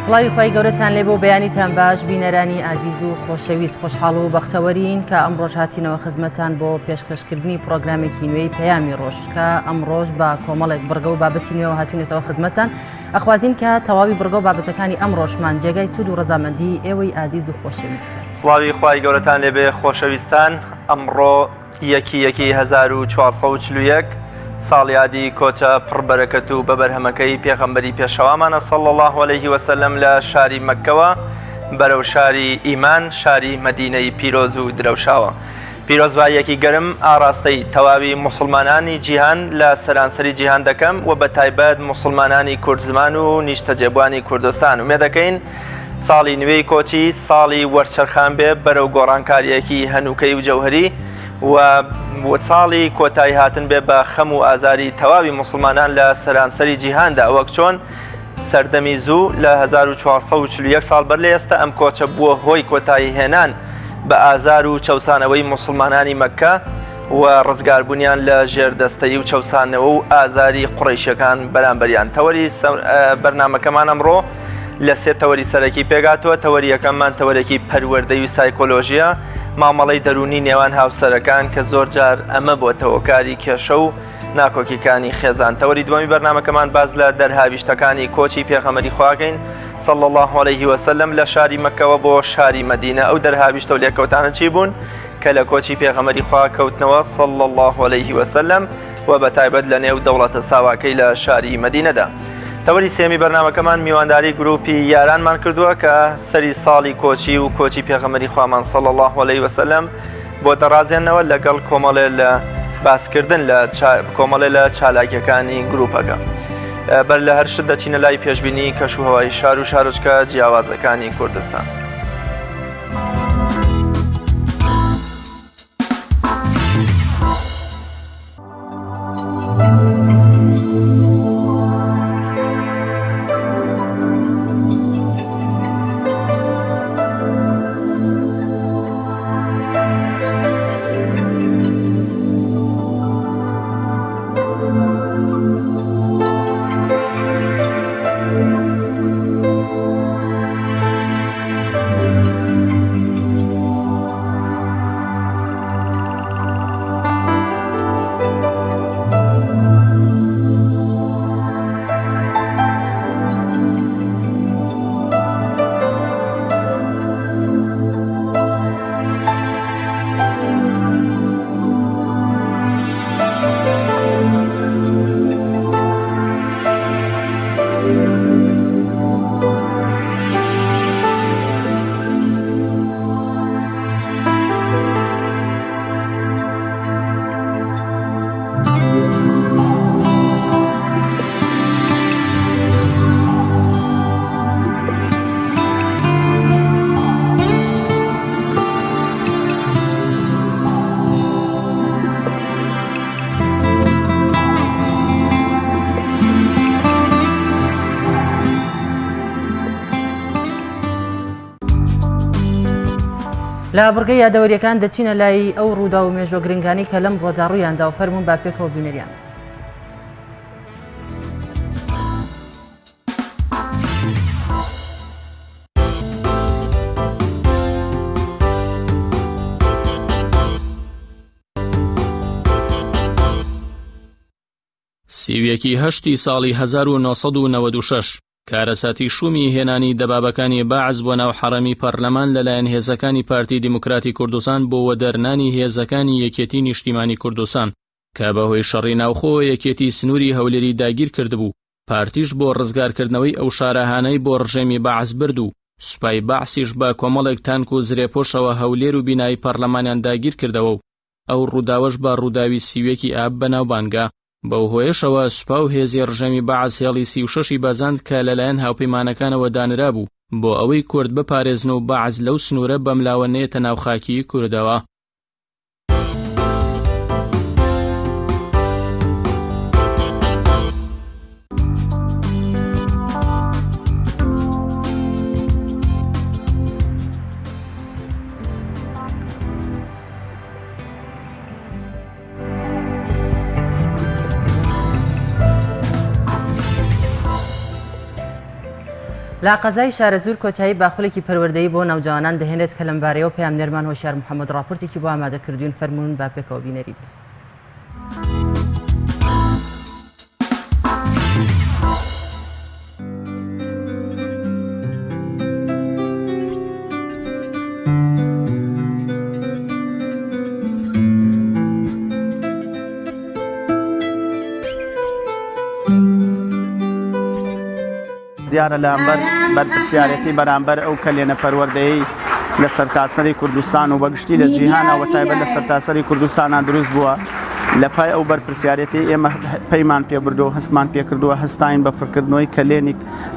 سڵاوی خۆی گەورەتان لێ بۆ بەیانیتان باش بینەرانی ئازیز و خۆشەویست خۆشحاڵ و بەختەوەرین کە ئەمڕۆژ هاتینەوە خزمەتان بۆ پێشکەشکردنی پرۆگرامێکی نوێی پەیامی ڕۆژ کە ئەمڕۆژ بە کۆمەڵێک بڕگە و بابەتی نوێەوە هاتوونێتەوە خزمەتان. ئەخوازین کە تەواوی بڕگە و بابەتەکانی ئەمڕۆژمان جێگای سوود و ڕەزامەندی ئێوەی ئازیز و خۆشەویست. سڵاوی خوای گەورەتان لێبێ خۆشەویستان. ئەمڕۆ 1/1441 ساڵیادی کۆچە پڕبەرەکەت و بەبەرهەمەکەی پێغەمبەری پێشەوامانە صلی الله عليه وسلم لە شاری مەککەوە بەرەو شاری ئیمان، شاری مەدینەی پیرۆز و درەوشاوە. پیرۆزباییەکی گەرم ئاراستەی تەواوی موسڵمانانی جیهان لە سەرانسەری جیهان دەکەم و بە تایبەت موسڵمانانی کورد زمان و نیشتەجێبوانی کوردستان. ومێ دەکەین ساڵی نوێی کۆچی ساڵی وەرچەرخان بێ بەرەو گۆڕانکاریەکی هەنووکەی و جەوهری و ساڵی کۆتایی هاتن بێ بە خەم و ئازاری تەواوی موسڵمانان لە سەرانسەری جیهاندا، وەک چۆن سەردەمی زوو لە 1441 ساڵ بەر لە ئێستا ئەم کۆچە بووە هۆی کۆتایی هێنان بە ئازار و چەوسانەوەی موسڵمانانی مەککە و ڕزگاربوونیان لە ژێردەستەیی و چەوسانەوە و ئازاری قوڕیشەکان بەرامبەریان. تەوەری بەرنامەکەمان ئەمڕۆ لە سێ تەوەری سەرەکی پێگاتوە. تەوەری یەکەممان تەوەرێکی پەروەردەی و سایکۆلۆژیە، مامەڵەی دەرونی نێوان هاوسەرەکان کە زۆر جار ئەمە بۆ تەوەکاری کێشە و ناکۆکیەکانی خێزان. تەوەری دووەمی بەرنامەکەمان باز لە دەرهاویشتەکانی کۆچی پێغەمبەری خواکەین صلی الله عليه وسلم لە شاری مەککەوە بۆ شاری مەدینە. ئەو دەرهاویشتە و لێکەوتانە چی بوون کە لە کۆچی پێغەمبەری خوا کەوتنەوە صلی الله عليه وسلم و بە تایبەت لە نێو دەوڵەتە ساواکەی لە شاری مەدینەدا. تەوەری سێمی بەرنامەکەمان میوانداری گروپی یارانمان کردووە کە سەری ساڵی کۆچی و کۆچی پێغەمبەری خوامان صلی الله عليه وسلم بۆ دەڕازێنەوە لەگەڵ کۆمەڵێ لە باسکردن لە کۆمەڵێ لە چالاکیەکانی گروپەکە. بەر لە هەر شت دەچینە لای پێشبینی کەشوهەوای شار و شارۆچکە جیاوازەکانی کوردستان. لە بڕگەی یادەوەریەکان دەچینە لای ئەو ڕوودا و مێژوە گرنگانی کە لەم ڕۆدا ڕوویاندا و فەرموون با پێکەوە بینەریان. سیویەکی هەشتی ساڵی 1996 کارەساتی شومی هێنانی دەبابەکانی باعز بۆ ناو حەرەمی پەرلەمان لەلایەن هێزەکانی پارتی دیموکراتی کوردستان بۆ وەدەرنانی هێزەکانی یەکێتی نیشتیمانی کوردستان کە بەهۆی شەڕی ناوخۆ یەکێتی سنووری هەولێری داگیر کردبوو. پارتیش بۆ ڕزگارکردنەوەی ئەو شارەهانەی بۆ ڕژێمی باعز برد و سوپای باعسیش بە کۆمەڵێک تانک و زرێپۆشەوە هەولێر و بینایی پەرلەمانیان داگیر کردەوە و ئەو ڕووداوەش بە ڕووداوی سیوێکی ئاب بەناوبانگە. بەو هۆیشەوە سوپا و هێزی ڕژەمی باعز هێڵی 36 بەزاند کە لەلایەن هاوپەیمانەکانەوە دانرا بوو بۆ ئەوەی کورد بپارێزن و باعز لەو سنوورە بەملاوە نێتە ناوخاکی کوردەوە. لا قەزای شارەزور کۆتایی باخۆلێکی پەروەردەیی بۆ ناوجوانان دەهێنێت کە لەمبارەیەوە پەیامنێرمان هۆشیار محەممەد راپۆرتێکی بۆ ئامادەکردوون فەرمونون با پێکەوە بینەری بێ. زیارە لەمبەر بەرپرسیارەتی بەرامبەر ئەو کەلێنە پەروەردەیی لە سەرتاسەری کوردستان و بەگشتی لە جیهانەوە تایبەت لە سەرتاسەری کوردستانە دروست بووە. لە پای ئەو بەرپرسیارەتی ئێمە پەیمان پێبردو هەستمان پێکردووە هەستاین بە پڕکردنەوەی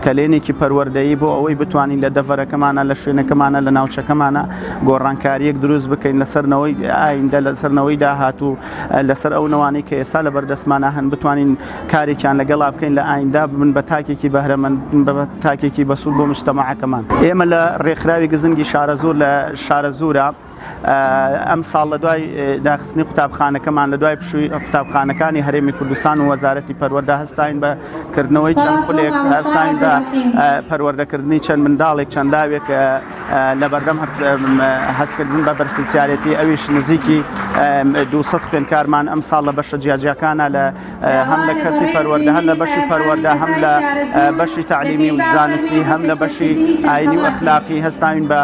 کەلێنێکی پەروەردەیی بۆ ئەوەی بتوانین لە دەڤەرەکەمانە لە شوێنەکەمانە لە ناوچەکەمانە گۆڕانکاریەک دروست بکەین لەسەرنەوەی ئایندە لەسەرنەوەی داهاتوو لەسەر ئەو نەوانەی کە ئێستا لە بەردەستمانە هەن بتوانین کارێکیان لەگەڵا بکەین لە ئایندە بن بە تاکێکی بەهرەمەند بە تاکێکی بەسوود بۆ مجتەمەعەکەمان. ئێمە لە ڕێکخراوی گزنگی شارەزور لە شارەزورە ئەم ساڵ لە دوای داخستنی قوتابخانەکەمان لە دوای پشووی قوتابخانەکانی هەرێمی کوردستان و وەزارەتی پەروەردە هەستاین بەکردنەوەی چەند خولێک هەستاین بە پەروەردەکردنی چەند منداڵێک چەند لاوێک لە بەردەم هەستکردن بە بەرپرسیارەتی ئەویش نزیکی 200 خوێندکارمان ئەم ساڵ لە بەشە جیاجیەکانە لە هەم لە کەرتی پەروەردە هەم لە بەشی پەروەردە هەم لە بەشی تعلیمی و زانستی هەم لە بەشی ئاینی و ئەخلاقی هەستاین بە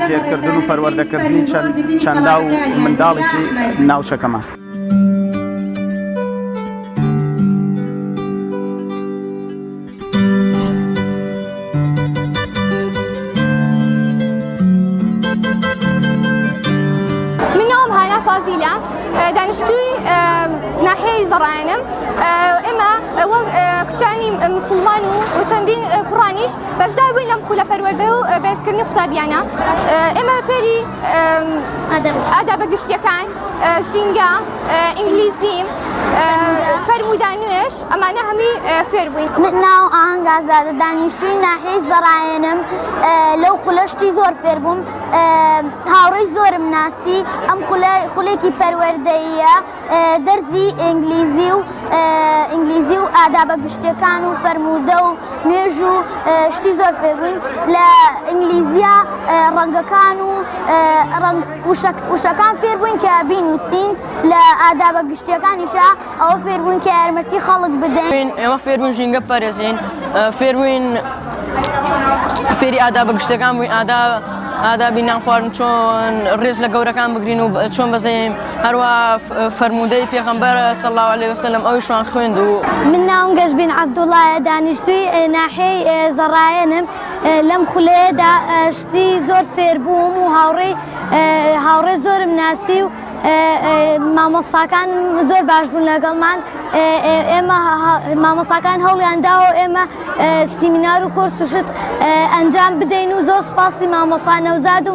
فێرکردن و پەروەردەکردنی چەندا و منداڵێکی ناوچەکەمان. دانیشتووی ناحیەی زەڕایەنم ئێمە کچانی مسلمان و چەندین کوڕانیش بەشدار بووین لەم خولە پەروەردە و بەهێزکردنی قوتابیانە. ئێمە فێری ئادابە گشتیەکان ژینگە ئینگلیزی فەرموودان نوێش ئەمانە هەمی فێر بووین. من ناو ئاهەنگ ئازادە دانیشتووی ناحیەی زەڕایەنم لەو خولەشتی زۆر فێر بووم هاوڕێی زۆرم ناسی ئەم خولێکی پەروەردەییە دەرزی ئینگلیزی و ئادابە گشتیەکان و فەرموودە و نوێژ و شتی زۆر فێر بووین. لە ئینگلیزیە ڕەنگەکان و وشەکان فێر بووین کە بینووسین لە ئادابە گشتیەکانیشە ئەوە فێر بووین کە یارمەتی خەڵک بدەین. ئێمە فێر بووین ژینگە پارێزین فێر بووین فێری ئادابە گشتەکان بووین ئادابی نان خواردن چۆن ڕێز لە گەورەکان بگرین و چۆن بەزەیم هەروە فەرموودەی پێغەمبەر صلی الله علیه وسلم ئەویشوان خوێند و من ناوم گەشبین عەبدوڵڵایە دانیشتووی ناحیەی زەڕایەنم لەم خولەیەدا شتی زۆر فێر بووم و هاوڕێ زۆرم ناسی و مامۆستاکان زۆر باش بوون لەگەڵمان. ئێمە مامۆستاکان هەوڵیان داوە ئێمە سیمینار و کۆرس و شت ئەنجام بدەین و زۆر سپاسی مامۆستا نەوزاد و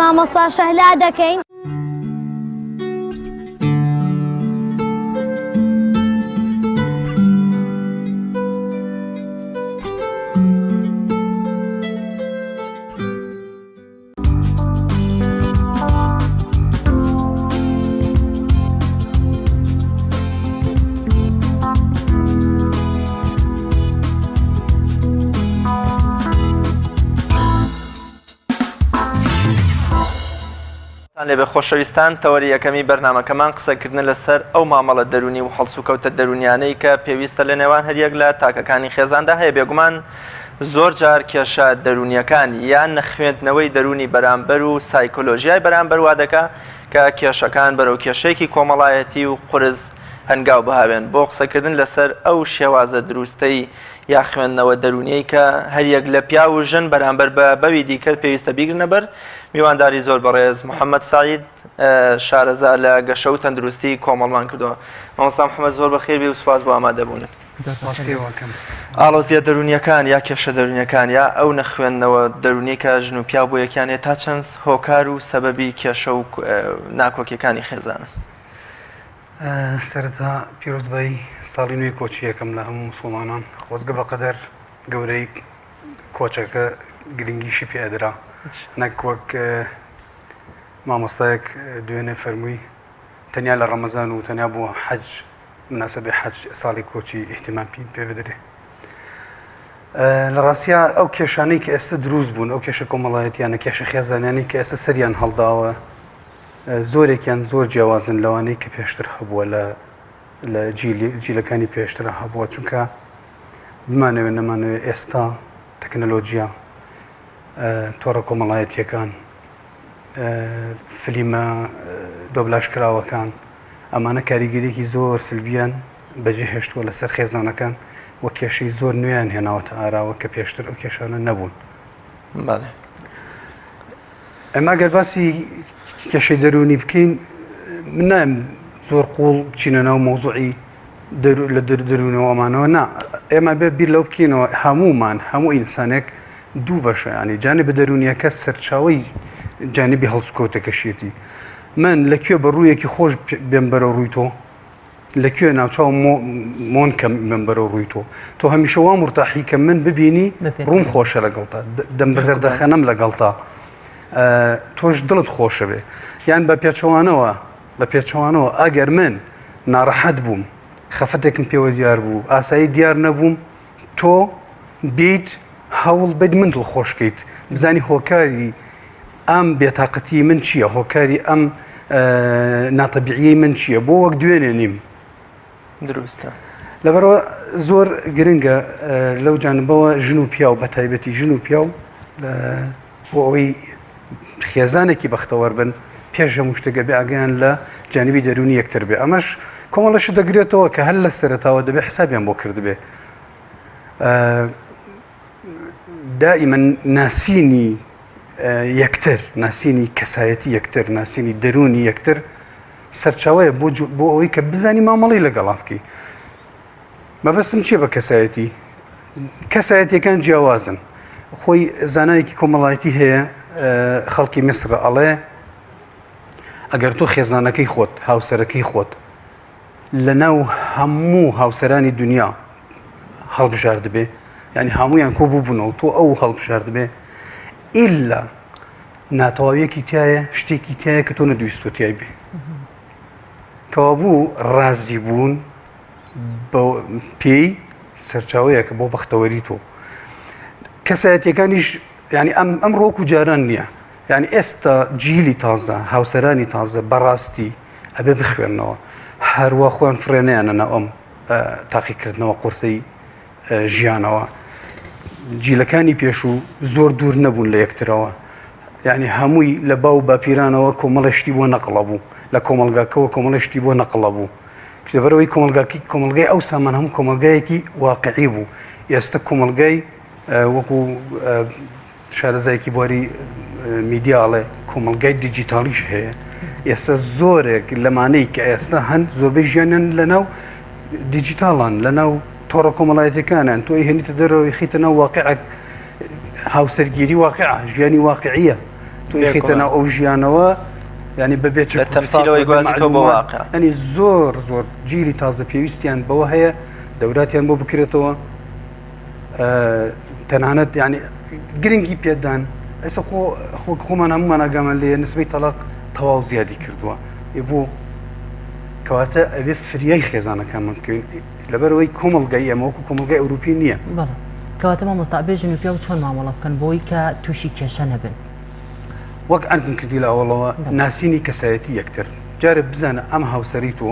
مامۆستا شەهلا دەکەین. لێ بە خۆشەویستان تەوەری یەکەمی بەرنامەکەمان قسەکردن لەسەر ئەو مامەڵە دەرونی و هەڵسوکەوتە دەرونیانەی کە پێویستە لە نێوان هەریەک لە تاکەکانی خێزاندا هەیە. بێگومان زۆر جار کێشە دەرونیەکان یان نەخوێندنەوەی دەرونی بەرامبەر و سایکۆلۆژیای بەرامبەر وا دەکا کە کێشەکان بەرەو کێشەیەکی کۆمەڵایەتی و قورس هەنگاو بهاوێن. بۆ قسەکردن لەسەر ئەو شێوازە دروستەی یا خوێندنەوە دەرونیەی کە هەریەک لە پیا و ژن بەرامبەر بە بەوی دیکە پێویستە بیگرنە بەر میوانداری زۆر بەڕێز محەممەد سعید شارەزا لە گەشە و تەندروستی کۆمەڵمان کردەوە. مامۆستا محەممەد زۆر بەخێر بێ و سوپاس بۆ ئامادەبوونت. ئاڵۆزیە دەرونیەکان یا کێشە دەرونیەکان یا ئەو نەخوێندنەوە دەرونی کە ژن و پیا بۆ یەکیانێت تا چەند هۆکار و سەبەبی کێشە و ناکۆکیەکانی خێزانە. سەرەتا پیرۆزبایی ساڵی نوێی کۆچی یەکەم لە هەموو مسڵمانان خۆزگە بەقەدەر گەورەی کۆچەکە گرنگیشی پێدرا نەک وەک مامۆستایەک دوێنێ فەرمووی تەنیا لە ڕەمەزان و تەنیا بۆ حەج مناسبەی حەج ساڵی کۆچی ئیحتیمام پێ بدرێ. لە ڕاستیا ئەو کێشانەی کە ئێستا دروست بوون ئەو کێشە کۆمەڵایەتیانە کێشە خێزانیانی کە ئێستا سەریان هەڵداوە زۆرێکیان زۆر جیاوازن لەوانەی کە پێشتر هەبووە لە جیلەکانی پێشترە هەبووە چونکە بمانەوێت نەمانەوێت ئێستا تەکنەلۆجیا تۆڕە کۆمەڵایەتیەکان فلیمە دۆبلاشکراوەکان ئەمانە کاریگەریەکی زۆر سلبیان بەجێهێشتووە لەسەر خێزانەکان وە کێشەی زۆر نوێیان هێناوەتە ئاراوە کە پێشتر ئەو کێشانە نەبوون. ئەمە گەر باسی کێشەی دەرونی بکەین من نایم زۆر قوڵ بچینە ناو مۆزوعی لە دەرونەوەمانەوە نا ئێمە بێ بیر لەو بکەینەوە هەمومان هەموو ئینسانێک دوو بەشە ینی جانبی دەرونیەکە سەرچاوی جانبی هەڵسوکەوتەکەشێتی من لەکوێ بە ڕوویەکی خۆش بێم بەرە ڕووی تۆ لەکوێ ناوچاو مۆن کەم بێم بەرە ڕووی تۆ هەمیشە وا مرتاحی کە من ببینی ڕووم خۆشە لەگەڵتا دەم بەزەر دەخەنەم لەگەڵتا تۆش دڵت خۆشە بێ یان بە پێچەوانەوە ئەگەر من ناڕەحەت بووم خەفەتێکم پێوە دیار بوو ئاسایی دیار نەبووم تۆ بیت هەوڵ بەد من دڵ خۆشکەیت بزانی هۆکاری ئەم بێتاقەتی من چییە هۆکاری ئەم ناتەبیعیەی من چییە بۆ وەک دوێنێ نیم دروستە لەبەرەوە زۆر گرنگە لەو جانبەوە ژن و پیا و بە تایبەتی ژن و پیا و بۆ ئەوەی خێزانێکی بەختەوەر بن پێش هەموو شتێکە بێ ئاگەیان لە جانبی دەرونی یەکتر بێ ئەمەش کۆمەڵەشە دەگرێتەوە کە هەر لە سەرەتاوە دەبێ حسابیان بۆ کردبێ دائیمەن ناسینی یەکتر ناسینی کەسایەتی یەکتر ناسینی دەرونی یەکتر سەرچاوەیە بۆ ئەوەی کە بزانی مامەڵی لەگەڵا بکەی مەبەستم چییە بە کەسایەتی کەسایەتیەکان جیاوازن خۆی زانایەکی کۆمەڵایەتی هەیە خەڵکی میسر ئەڵێ ئەگەر تۆ خێزانەکەی خۆت هاوسەرەکەی خۆت لە ناو هەموو هاوسەرانی دنیا هەڵبژار دەبێ ینی هەمویان کۆ بووبوونەوە تۆ ئەو هەڵبژار دەبێ ئیلا ناتەواویەکی تایە شتێکی تایە کە تۆ نەدویست تیای بێ کەوا بوو ڕازی بوون پێی سەرچاوەیەکە بۆ بەختەوەری تۆ کەسایەتیەکانیش ینی ئەم ڕۆک و جاران نییە ینی ئێستا جیلی تازە هاوسەرانی تازە بەڕاستی ئەبێ بخوێنەوە هەروە خۆیان فرێنیانەنە ئەم تاقیکردنەوە قورسەی ژیانەوە جیلەکانی پێش و زۆر دوور نەبوون لە یەکترەوە یعنی هەمووی لە باو باپیرانەوە کۆمەڵەشتی بۆ نەقڵە بوو لە کۆمەلگاکەوە کۆمەڵەشتی بۆ نەقڵە بوو لەبەرەوەی کۆمەلگای ئەو سامان هەموو کۆمەلگایەکی واقعی بوو ئێستا کۆمەلگای وەکو شارەزایەکی بواری میدیاڵێ کۆمەلگای دیجیتالیش هەیە ئێستا زۆرێک لەمانەی کە ئێستا هەن زۆربەی ژیانیان لەناو دیجیتاڵان لەناو تۆڕە کۆمەڵایەتەکانیان تۆی هێنیتە دەرەوەی خیتە ناو واقعەک هاوسەرگیری واقعە ژیانی واقعیە تۆی خیتە ناو ئەو ژیانەوە ینی بەبێت تەمسیلەوەی گوازی تۆ بە واقع ینی زۆر جیلی تازە پێویستیان بەوە هەیە دەوراتیان بۆ بکرێتەوە تەنانەت ینی گرنگی پێدان ئێستا خۆمان هەمومان ئاگامان لێ نسبەی تەلاق تەواو زیادی کردووە بۆ کەواتە ئەبێ فریای خێزانەکانمان بکەین لەبەرەوەی کۆمەڵگای ئەمە وەکو کۆمەڵگای ئەوروپی نییە بەڵێ کەواتە مامۆستا بێژن و پیا و چۆن مامەڵە بکەن بۆی کە تووشی کێشە نەبن وەک ئەرزم کردی لە ئەوڵەوە ناسینی کەسایەتی یەکتر جارە بزانە ئەم هاوسەری تۆ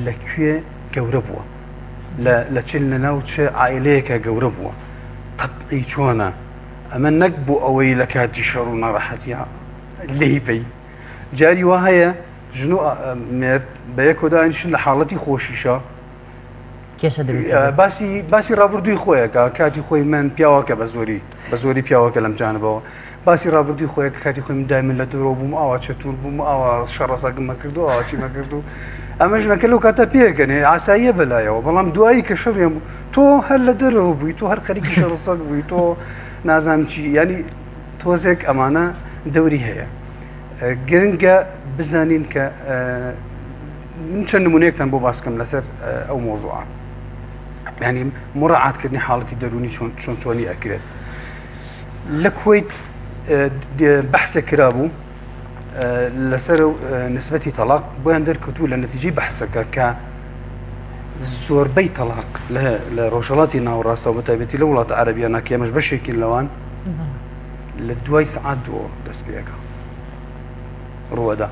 لەکوێ گەورە بووە لە چ لە ناو چه عائلەیەکە گەورە بووە تەبعی چۆنە ئەمە نەک بۆ ئەوەی لە کاتی شەڕ و ناڕەحەتیە لێی بەی جاری وا هەیە ژن و مرد بە یەکۆدانیشن لە حاڵەتی خۆشیشە کێشە دروست باسی ڕابردووی خۆیەکە کاتی خۆی من پیاوەکە بە زۆری پیاوەکە لەم جانبەوە باسی ڕابردووی خۆیەکە کاتی خۆی من دایمن لە دەرەوە بووم ئاوا چەتور بووم ئاوا شەڕەسەگم مەکردو ئاوا چی مەکردو ئەمە ژنەکە لەو کاتە پێکەنێ ئاساییە بەلایەوە بەڵام دوایی کە شەڕێم تۆ هەر لە دەرەوە بووی تۆ هەر خەریکی شەڕەسەگ بووی تۆ نازانم چی ینی تۆزێک ئەمانە دەوری هەیە گرنگە بزانین کە من چەند نمونەیەکتان بۆ باسکەم لەسەر ئەو مۆزوعە ینی مڕعاتکردنی حاڵەتی دەرونی چۆنی ئەکرێت لە کوێیت بەحسە کرابوو لەسەر نسبەتی تەلاق بۆیان دەرکەوتوو لە نەتیجەی بەحسەکە کە زۆربەی تەلاق لە ڕۆژهەڵاتی ناوەڕاستە و بەتایبەتی لە وڵاتە عەرەبیانە کە ئێمەش بەشێکین لەوان لە دوای سەعات دووە دەست پێەکە ڕوەدا.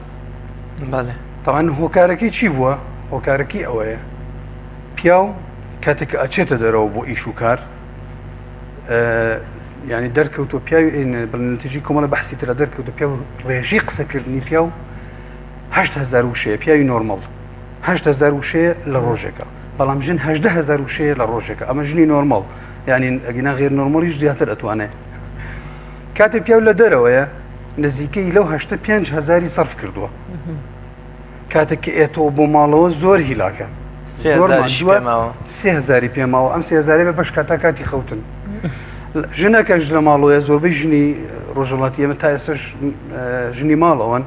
بەڵێ تاوان هۆکارەکەی چی بووە؟ هۆکارەکەی ئەوەیە پیاو کاتێک ئەچێتە دەرەوە بۆ ئیش و کار ینی دەرکەوتۆ پیاوی بەنتیجی کۆمەڵە بەحسی ترە دەرکەوتە پیاو ڕێژی قسەکردنی پیاو 8,000 وشەیە پیاوی نۆرمەڵ 8,000 وشەیە لە ڕۆژێکە بەڵام ژن 18,000 وشەیە لە ڕۆژێکە ئەمە ژنی نۆرمەڵ ینی ئەگینا غێر نۆرمەڵیش زیاتر ئەتوانێت. کاتێ پیاو لە دەرەوەیە نزیکەی لەو 5,000 سەرف کردووە کاتێک کە ئێتەوە بۆ ماڵەوە زۆر هیلاکە 3,000 پێماوە ئەم 3,000 بە بەش کاتا کاتی خەوتن. ژنەکەش لە ماڵەوەیە زۆربەی ژنی ڕۆژهەڵاتی ئێمە تا ئێستاش ژنی ماڵەوەن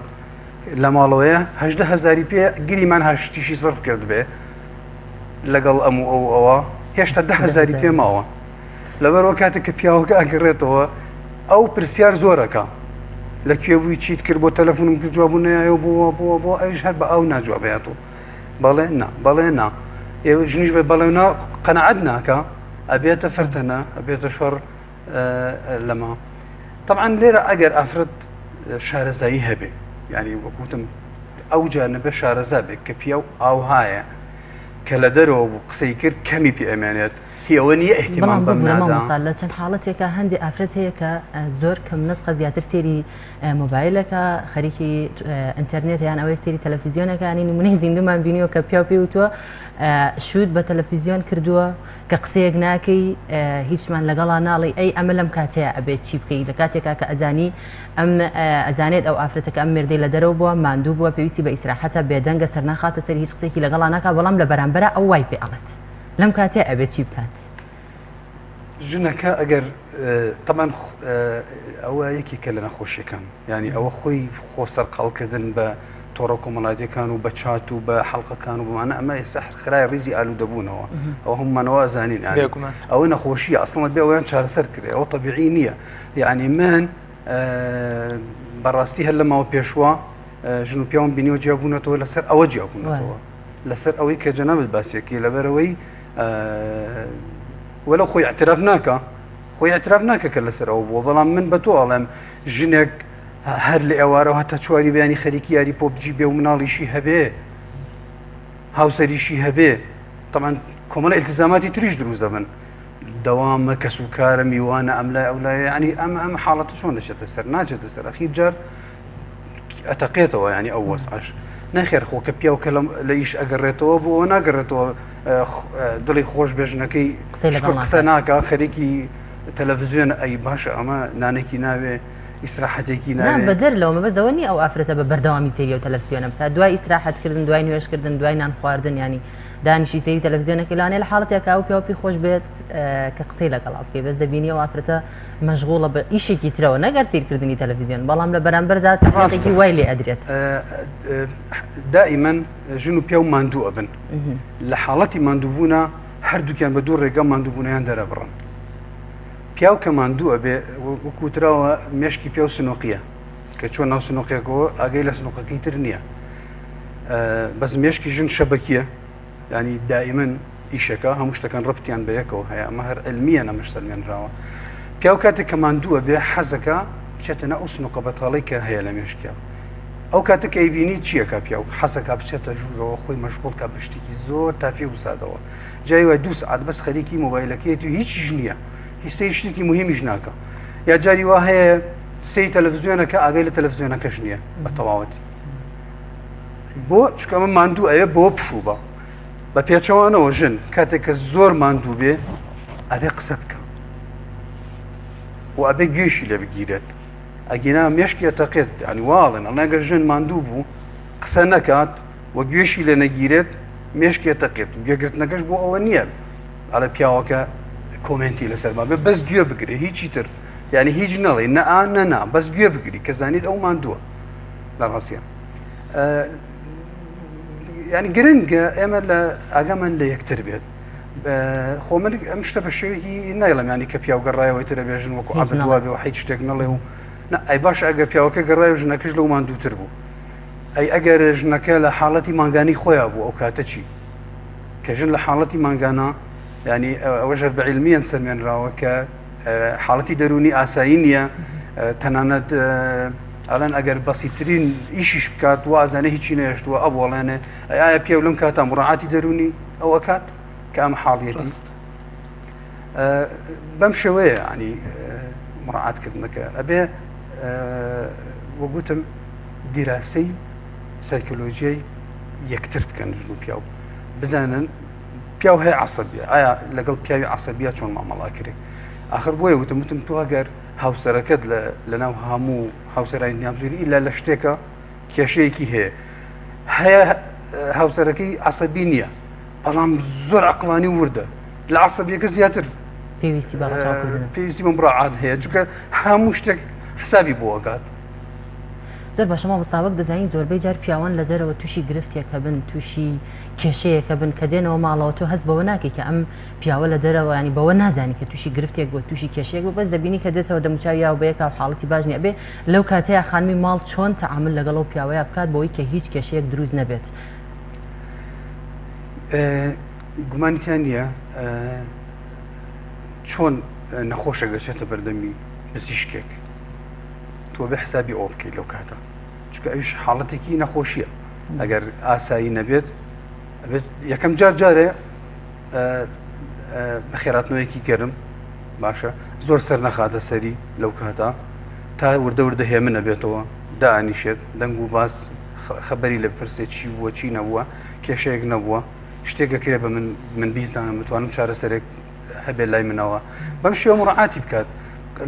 لە ماڵەوەیە 18,000 پێ گریمان هەشتیشی سەرف کرد بێ لەگەڵ ئەم و ئەوە هێشتا 10,000 پێ ماوە لەبەرەوە کاتێک کە پیاوەکە ئەگەڕێتەوە ئەو پرسیار زۆرەکە لەکوێ بووی چیت کرد بۆ تەلەفۆنم کرد جواب نایە بۆ ئەوش هەر بە ئەو ناجوابێتەوە بەڵێ نا بەڵێ نا ئێوە ژنیش بێ بەڵێنا قەنەعەت ناکە ئەبێتە فەرتەنە ئەبێتە شۆڕ لەما. طبعا لێرە ئەگەر ئافرەت شارەزایی هەبێ ینی وەکوتم ئەو جانبە شارەزا بێت کە پیاو ئاوهایە کە لە دەرەوە بوو قسەی کرد کەمی پێ ئەمێنێت هیەوە نیە احتیمام بەمەسال لە چەند حاڵەتێکە هەندێک ئافرەت هەیە کە زۆر کەمنەتقە زیاتر سێری مۆبایلەکە خەریکی ئینتەرنێت یان ئەوەی سێری تەلەڤیزیۆنەکانی نمونەی زیندومان بینیوە کە پیا پێوتووە شوود بە تەلەڤیزیۆن کردووە کە قسەیەک ناکەی هیچمان لەگەڵا ناڵی ئەی ئەمە لەم کاتەیە ئەبێت چی بکەی لە کاتێکا کە ئەزانی ئەم ئەزانێت ئەو ئافرەتەکە ئەم مێردەی لە دەرەوە بووە ماندوو بووە پێویستی بە ئیسراحەتە بێدەنگە سەرناخاتە سەر هیچ قسێکی لەگەڵا ناکا بەڵام لە بەرامبەرە ئەو وای پێ ئەڵێت لەم کاتێ ئەبێت چی بکات. ژنەکە ئەگەر تەمان ئەوە یەکێکە لە نەخۆشیەکان ینی ئەوە خۆی خۆسەر قاڵکردن بە تۆڕە کۆمەڵایەتەکان و بە چات و بە حەڵقەکان و بمانە ئەمە ئێستا خرای ڕیزی ئالوودەبوونەوە ئەوە هەممانەوە ئەزانین ئەوە نەخۆشیە ئەسڵمە بێ ئەویان چارەسەر کرێ ئەوە طبیعی نییە یعنی من بەڕاستی هەر لە ماوە پێشوە ژن و پیاوم بینیوە جیابوونەتەوە لەسەر ئەوە جیابوونەتەوە لەسەر ئەوەی کە جەنابەت باسیەکی لەبەرەوەی وەلو خۆی اعتراف ناکە خۆی اعتراف ناکە کە لەسەر ئەو بووە بەڵام من بە تۆ ئەڵێم ژنێک هەر لە ئێوارەوە هەتا چواری بەیانی خەریکی یاری پۆبجی بێ و مناڵیشی هەبێ هاوسەریشی هەبێ طبعا کۆمەڵە ئیلتزاماتی تریش دروست دەبن دەوامە کەس و کارە میوانە ئەملای ئەولای ینی ئەم حاڵەتە چۆن دەچێتە سەر ناچێتە سەر ئەخیر جار ئەتەقێتەوە ینی ئەو وەسعش نەخێر خۆکە پیاوکە لە ئیش ئەگەڕێتەوە بۆ ئەوە ناگەڕێتەوە دڵی خۆش بێژنەکەی قسە ناکە خەریکی تەلەڤیزیۆن ئەی باشە ئەمە نانێکی ناوێ ئیسراحەتێکی ناوێ بەدەر لەوە بەسەوە نیە ئەو ئافرەتە بە بەردەوامی سێری و تەلەڤیزیۆنە بکات دوای ئیسراحەتکردن دوای نوێشکردن دوای نان خواردن ینی دانیشی سێری تەلەڤیزیۆنەکە لەوانەیە لە حاڵەتێکا و پیاوپی خۆش بێت کە قسەی لەگەڵا بکەی بەس دەبینی ئەو ئافرەتە مەشغوڵە بە ئیشێکی ترەوە نەگەر سیرکردنی تەلەڤیزیۆن بەڵام لە بەرامبەردا ڕاستێکی وای لێ ئەدرێت. دائیمەن ژن و پیا و ماندوو ئەبن لە حاڵەتی ماندووبوونە هەردووکیان بە دوو ڕێگە ماندووبوونیان دەرەبڕن. پیاو کە ماندووە بێ وەکوتراوە مێشکی پیا و سنۆقیە کە چۆن ناو سنۆقیەکەەوە ئاگەی لە سنۆقەکەی تر نییە بەس مێشکی ژن شەبەکیە ینی دائیمەن ئیشەکە هەموو شتەکان ڕبتیان بە یەکەوە هەیە ئەمە هەر ئەلمیە نەمەش سەرمێنراوە. پیاو کاتێک کە ماندووە بێ حەزەکە بچێتە نە ئەو سنوقە بەتاڵی کە هەیە لە مێشکیا ئەو کاتێک کە ئەیبینی چیەکە پیاو حەزەکە بچێتە ژوورەوە خۆی مەشغوڵکە بشتێکی زۆر تافی وسادەوە جای وای 2 ساعت بەس خەریکی مۆبایلەکەیەتی و هیچیش نییە هیچ شتێکی مهمیش ناکە یا جاری وا هەیە سەی تەلەڤیزیۆنەکە ئاگەی لە تەلەڤیزیۆنەکەش نییە بە تەواوەتی بۆ چکە من ماندوو ئەیە بۆ پشوو بە بە پێچەوانەوە ژن کاتێک کە زۆر ماندوو بێ ئەبێ قسە بکە و ئەبێ گوێشی لێ بگیرێت ئەگینا مێشکی ئەتەقێت ئەنی واڵن ئەنەگەر ژن ماندوو بوو قسە نەکات و گوێشی لێ نەگیرێت مێشکی ئەتەقێت گوێگرتنەکەش بۆ ئەوە نییە ئەڵە پیاوەکە کۆمنتی لەسەرما بێ بەس گوێ بگرێ هیچی تر یعنی هیچ نەڵێ نەئا نەنا بەس گوێ بگری کە زانیت ئەو ماندووە لە ڕاستیە ینی گرنگە ئێمە لە ئاگامان لە یەکتر بێت خۆمە ئەم شتە بە شێوەیەکی نایڵم ینی کە پیاو گەڕایەوەی ترە بێژن وەکو ئابدوا بێ و هیچ شتێک نەڵێ و ئەی باش ئەگەر پیاوەکە گەڕای و ژنەکەش لەو ماندووتر بوو ئەی ئەگەر ژنەکە لە حاڵەتی مانگانی خۆیان بوو ئەو کاتە چی کە ژن لە حاڵەتی مانگانە ینی ئەوەژە بەعیلمیان سەرمێنراوە کە حاڵەتی دەرونی ئاسایی نییە تەنانەت ئەلەن ئەگەر بەسیترین ئیشیش بکات وازانە هیچی نێشتووە ئەوڵێنێ ئایا پێ لەم کاتە مڕعاتی دەرونی ئەوە کات کە ئەم حاڵیەتی بەم شێوەیە ینی مڕعاتکردنەکە ئەبێ وەگوتم دیراسی سایکۆلۆژیای یەکتر بکەن ژن و پیاو بزانن پیاو هەیە عەسەبیە ئایا لەگەڵ پیاوی عەسەبیە چۆن مامەڵا کرێ ئاخر بۆیە وتم تۆ ئەگەر هاوسەرەکەت لەناو هەموو هاوسەرای نیامژێری ئیلا لە شتێکە کێشەیەکی هەیە هاوسەرەکەی عەسەبی نییە بەڵام زۆر عەقڵانی وردە لە عەسەبیەکە زیاتر پێویستی بە ڕەچاوکردن پێویستی بە مڕعات هەیە چونکە هەموو شتێک حسابی بۆ ئەگات زۆر باشە مامۆستاوەک دەزانین زۆربەی جار پیاوان لە دەرەوە تووشی گرفتێکە بن تووشی کێشەیەکە بن کە دێنەوە ماڵەوە تۆ هەست بەوە ناکەی کە ئەم پیاوە لە دەرەوە ینی بەوە نازانی کە تووشی گرفتێک بۆ تووشی کێشەیەک بۆ بەس دەبینی کە دێتەوە دەموچاوی یا بەیەکە و حاڵەتی باش نیە بێ لەو کاتەیە خانمی ماڵ چۆن تەعامل لەگەڵ ئەو پیاوەیە بکات بۆی کە هیچ کێشەیەک دروست نەبێت گومانیان نییە چۆن نەخۆشە گەچێتە بەردەمی پزیشکێک تۆ بە حسابی ئەو بکەیت لەو کاتە چکە ئەوش حاڵەتێکی نەخۆشیە ئەگەر ئاسایی نەبێت یەکەم جارێ بە خێراتنەوەیەکی گەرم باشە زۆر سەر نەخاتە سەری لەو کاتە تا وردە هێمن نەبێتەوە دائنیشێت دەنگ و باس خەبەری لە پرسێ چی بووە چی نەبووە کێشەیەک نەبووە شتێکەکرێ بە من بیزانم بتوانم چارەسەرێک هەبێت لای منەوە بەم شێوە مڕعاتی بکات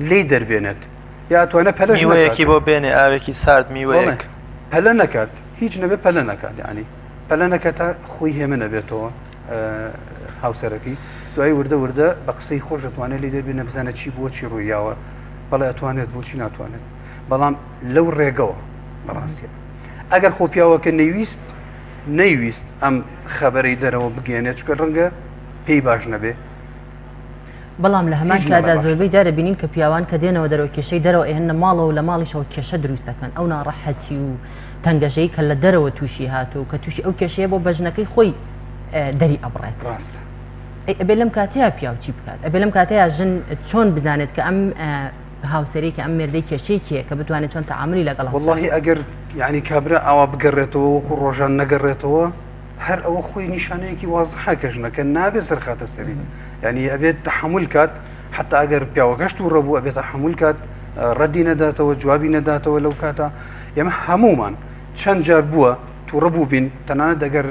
لێی دەربێنێت یا توانە پەلەیەکی بۆ بێنێ ئاوێکی سارد میوەیەک پەلە نەکات هیچ نەبێت پەلە نەکات ینی پەلە نەکات تا خۆی هێمە نەبێتەوە هاوسەرەکەی دوای وردە بە قسەی خۆش دەتوانێت لێ دەربێنە بزانە چی بۆ چی ڕوویاوە بەڵێ ئەتوانێت بۆچی ناتوانێت بەڵام لەو ڕێگەوە بەڕاستیە ئەگەر خۆپیاوەکە نەیویست ئەم خەبەرەی دەرەوە بگەێنێت چکە ڕەنگە پێی باش نەبێ بەڵام لە هەمان کادا زۆربەی جارە بینین کە پیاوان کە دێنەوە دەرەوە کێشەی دەرەوە ئێهێنە ماڵەوە لە ماڵیشەوە کێشە دروست دەکەن ئەو ناڕەحەتی و تەنگەشەی کە لە دەرەوە تووشی هاتوو کە تووشی ئەو کێشەیە بۆ بەژنەکەی خۆی دەری ئەبڕێت ئەبێ لەم کاتەیە پیاو چی بکات ئەبێ لەم کاتەیە ژن چۆن بزانێت کە ئەم هاوسەرەی کە ئەم مێردەی کێشەیەکیە کە بتوانێت چۆن تەعاملی لەگەڵ واللهی ئەگەر یعنی کابرا ئاوا بگەڕێتەوە وەکو ڕۆژان نەگەڕێتەوە هەر ئەوە خۆی نیشانەیەکی وازحە کە ژنەکە نابێت سەرخاتە سەری ینی ئەبێت تەحمل کات حتا ئەگەر پیاوەکەشت و ڕەبوو ئەبێت تەحمل کات ڕەدی نەداتەوە جوابی نەداتەوە لەو کاتە ئێمە هەمومان چەند جار بووە تووڕە بوو بین تەنانەت دەگەر